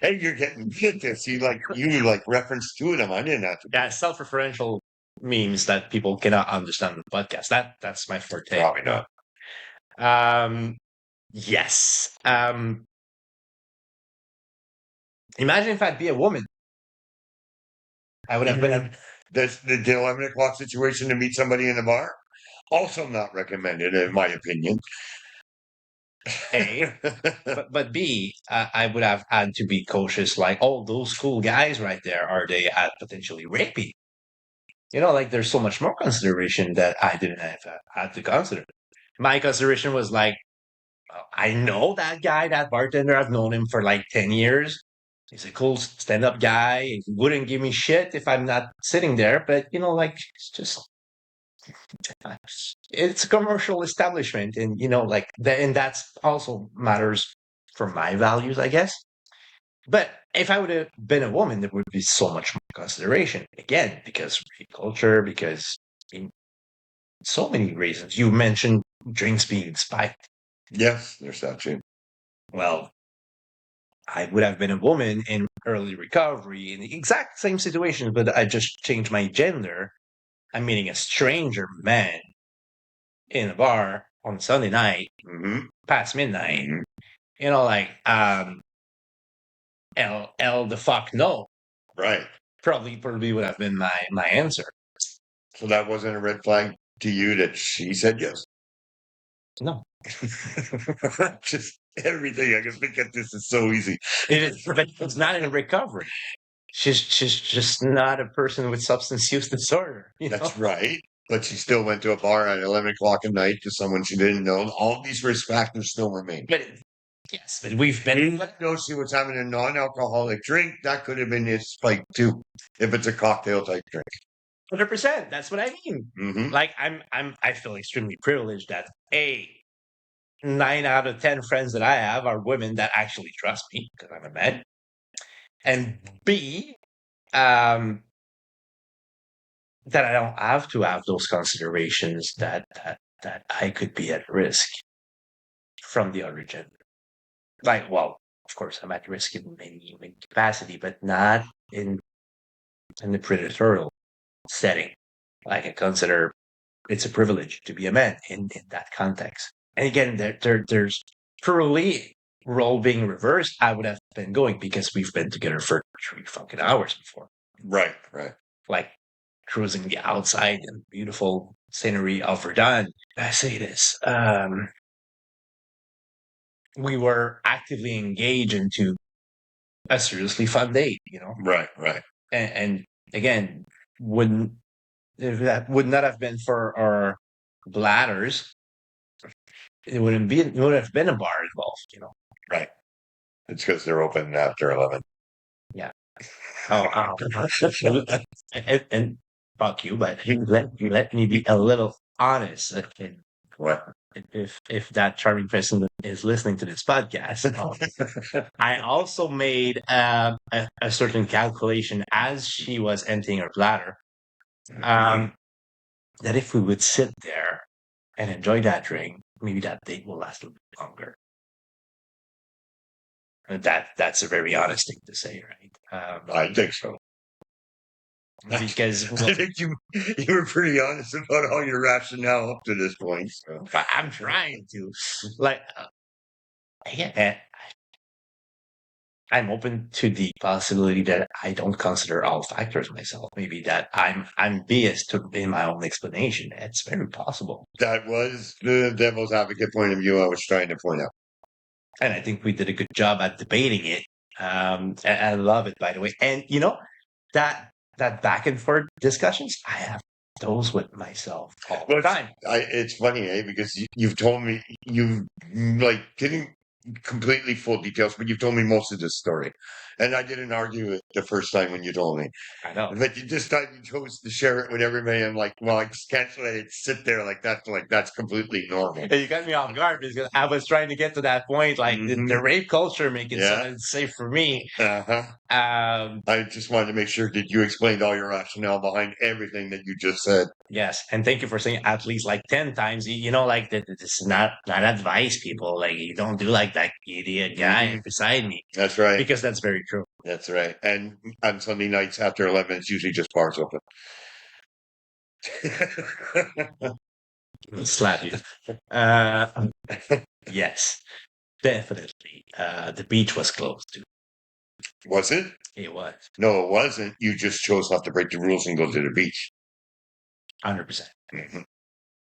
Hey, you're getting good this. You reference two of them. I didn't have to. Yeah, self-referential memes that people cannot understand in the podcast. That's my forte. Probably not. Yes. Imagine if I'd be a woman. I would have been the 11 o'clock situation to meet somebody in the bar. Also not recommended, in my opinion. A, but B, I would have had to be cautious. Like, those cool guys right there, are they potentially rapey? There's so much more consideration that I didn't have had to consider. My consideration was like, I know that guy, that bartender. I've known him for 10 years. He's a cool stand-up guy. He wouldn't give me shit if I'm not sitting there. But, it's just... It's a commercial establishment. And, and that's also matters for my values, I guess. But if I would have been a woman, there would be so much more consideration. Again, because rape culture, because in so many reasons. You mentioned drinks being spiked. Yes, there's that too. Well, I would have been a woman in early recovery in the exact same situation, but I just changed my gender. I'm meeting a stranger man in a bar on Sunday night, past midnight. You know, like L the fuck no. Right. Probably would have been my answer. So that wasn't a red flag to you that she said yes? No. Just everything. I can think of this is so easy. It is, but it's not in recovery. She's just not a person with substance use disorder. That's right. But she still went to a bar at 11 o'clock at night to someone she didn't know. All these risk factors still remain. But yes, but we've been. No, she was having a non-alcoholic drink. That could have been his spike too, if it's a cocktail type drink. 100%. That's what I mean. Like I feel extremely privileged that 9 out of 10 friends that I have are women that actually trust me because I'm a man, and B, that I don't have to have those considerations that I could be at risk from the other gender. Like, well, of course, I'm at risk in many capacity, but not in the predatorial setting. Like, I consider it's a privilege to be a man in that context. And again, there's truly role being reversed. I would have been going because we've been together for 3 fucking hours before. Right. Like cruising the outside and beautiful scenery of Verdun. I say this. We were actively engaged into a seriously fun date, Right. And again, if that would not have been for our bladders, it would have been a bar involved, Right. It's because they're open after 11. Yeah. And fuck you, but let me be a little honest. What? If that charming person is listening to this podcast, I also made a certain calculation as she was emptying her bladder, that if we would sit there and enjoy that drink, maybe that date will last a little bit longer. And that's a very honest thing to say, right? I think so. Because I think you were pretty honest about all your rationale up to this point. So. I'm trying to, like, yeah, I'm open to the possibility that I don't consider all factors myself. Maybe that I'm biased in my own explanation. It's very possible. That was the devil's advocate point of view I was trying to point out. And I think we did a good job at debating it. And I love it, by the way. And that back and forth discussions, I have those with myself all the time. It's funny, because you've told me getting completely full details, but you've told me most of this story, and I didn't argue it the first time when you told me. I know, but you chose to share it with everybody. I'm like, well, I just can't let it sit there like that. Like that's completely normal. And you got me off guard because I was trying to get to that point, like the rape culture making something safe for me. I just wanted to make sure that you explained all your rationale behind everything that you just said. Yes, and thank you for saying at least like 10 times. Like this is not advice, people. Like you don't do like that idiot guy beside me. That's right. Because that's very true. That's right. And on Sunday nights after 11, it's usually just bars open. Slap you. Yes, definitely. The beach was closed too. Was it? It was. No, it wasn't. You just chose not to break the rules and go to the beach. 100%.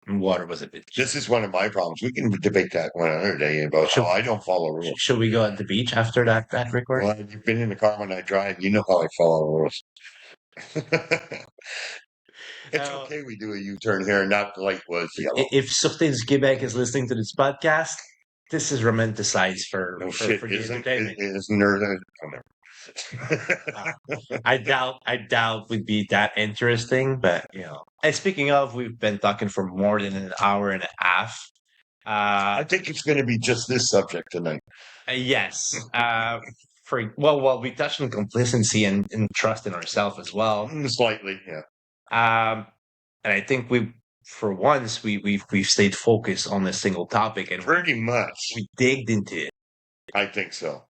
Water was a bit. This is one of my problems. We can debate that one other day about how I don't follow rules. Should we go at the beach after that recording? Well, you've been in the car when I drive. You know how I follow rules. It's okay we do a U-turn here and not the light was yellow. If Surtees Quebec is listening to this podcast, this is romanticized for the entertainment. Isn't there? I doubt would be that interesting, but And speaking of, we've been talking for more than an hour and a half. I think it's going to be just this subject tonight. Yes. we touched on complacency and trust in ourselves as well. Slightly, yeah. And I think for once, we've stayed focused on a single topic and Pretty much. we digged into it. I think so.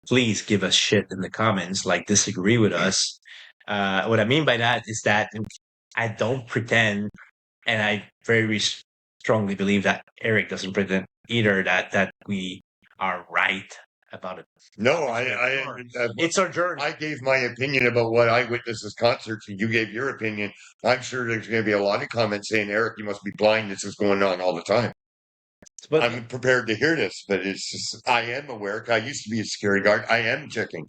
Please give us shit in the comments, like disagree with us. What I mean by that is that I don't pretend, and I very strongly believe that Eric doesn't pretend either that we are right about it. No, it's our journey. I gave my opinion about what I witnessed as concerts, and you gave your opinion. I'm sure there's going to be a lot of comments saying, Eric, you must be blind. This is going on all the time. But I'm prepared to hear this, but it's just, I am aware. I used to be a security guard. I am checking.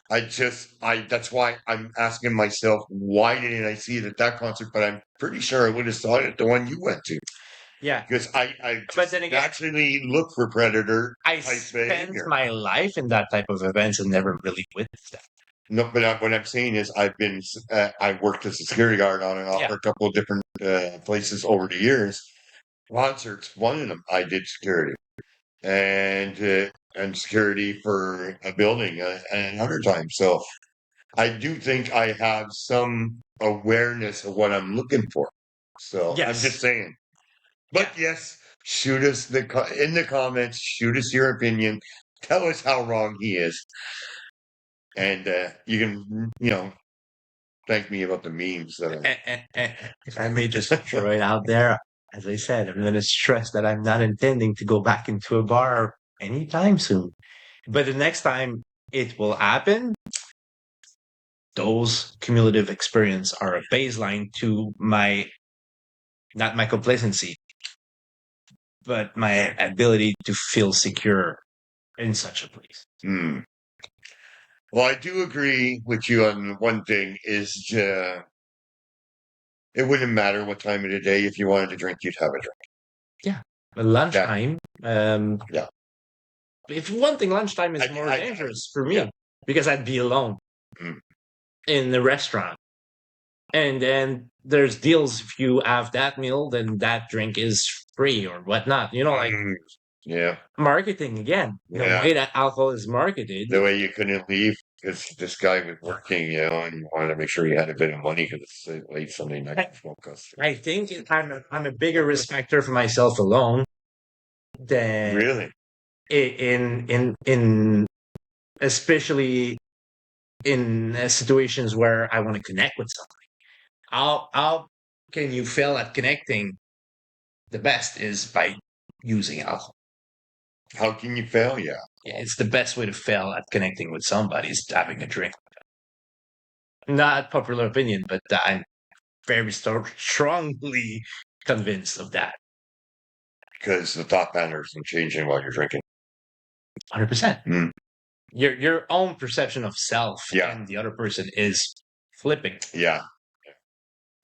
That's why I'm asking myself, why didn't I see it at that concert? But I'm pretty sure I would have saw it at the one you went to. Yeah. Because I naturally look for predator. I spent my life in that type of events and never really witnessed that. No, but what I'm saying is I worked as a security guard on and off for a couple of different places over the years. Concerts, one of them, I did security. And security for a building another time. So I do think I have some awareness of what I'm looking for. So I'm just saying. But yes, shoot us in the comments. Shoot us your opinion. Tell us how wrong he is, and you can, thank me about the memes. If I may just throw it out there, as I said, I'm going to stress that I'm not intending to go back into a bar anytime soon. But the next time it will happen, those cumulative experience are a baseline to not my complacency, but my ability to feel secure in such a place. Well, I do agree with you on one thing is it wouldn't matter what time of the day. If you wanted to drink, you'd have a drink. Yeah. But lunchtime. If one thing, lunchtime is more dangerous for me because I'd be alone in the restaurant. And then there's deals. If you have that meal, then that drink is free or whatnot. Marketing again. The way that alcohol is marketed. The way you couldn't leave because this guy was working, and you wanted to make sure you had a bit of money because it's late Sunday night. I think I'm a bigger respecter for myself alone than really in especially in situations where I want to connect with somebody. How can you fail at connecting? The best is by using alcohol. How can you fail? Yeah, it's the best way to fail at connecting with somebody is having a drink. Not popular opinion, but I'm very strongly convinced of that. Because the thought patterns are changing while you're drinking. 100%. Your own perception of self and the other person is flipping. Yeah.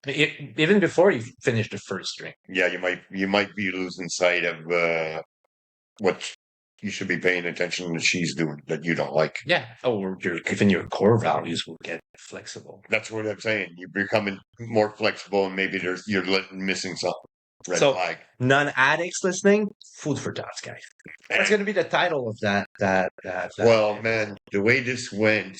Even before you finish the first drink. Yeah, you might be losing sight of what you should be paying attention to she's doing that you don't like. Yeah. Or even your core values will get flexible. That's what I'm saying. You're becoming more flexible and maybe you're missing something. Red flag. Non-addicts listening, food for thought, guys. That's going to be the title of that. Well, man, the way this went,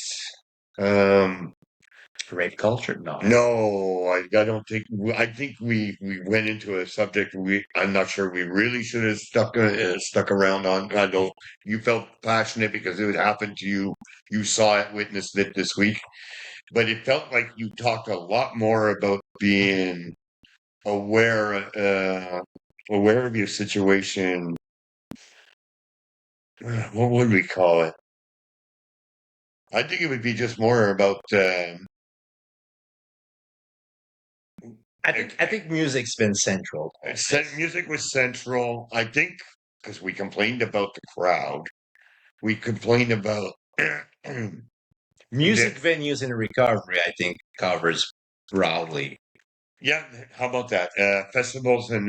rape culture? No, I don't think. I think we went into a subject I'm not sure we really should have stuck around on. I know you felt passionate because it would happen to you. You saw it, witnessed it this week, but it felt like you talked a lot more about being aware of your situation. What would we call it? I think it would be just more about. I think music's been central. Music was central. I think because we complained about the crowd, we complained about music venues in recovery. I think covers broadly. Yeah, how about that? Festivals and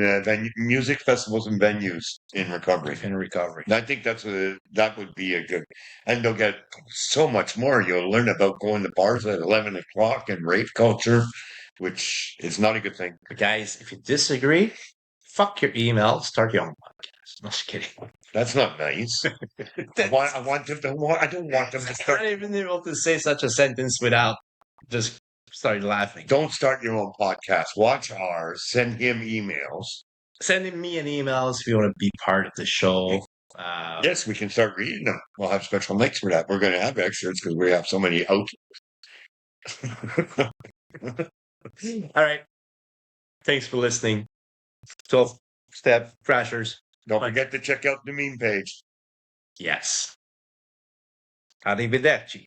music festivals and venues in recovery. I think that would be a good, and they'll get so much more. You'll learn about going to bars at 11 o'clock and rape culture, which is not a good thing. But guys, if you disagree, fuck your email, start your own podcast. No, just kidding. That's not nice. I want them to. I don't want them to I'm start. not even able to say such a sentence without just starting laughing. Don't start your own podcast. Watch ours. Send him emails. Send me an email if you want to be part of the show. Yes, we can start reading them. We'll have special mics for that. We're going to have extras because we have so many out. All right. Thanks for listening. 12 Step Crashers. Don't forget to check out the meme page. Yes. Arrivederci.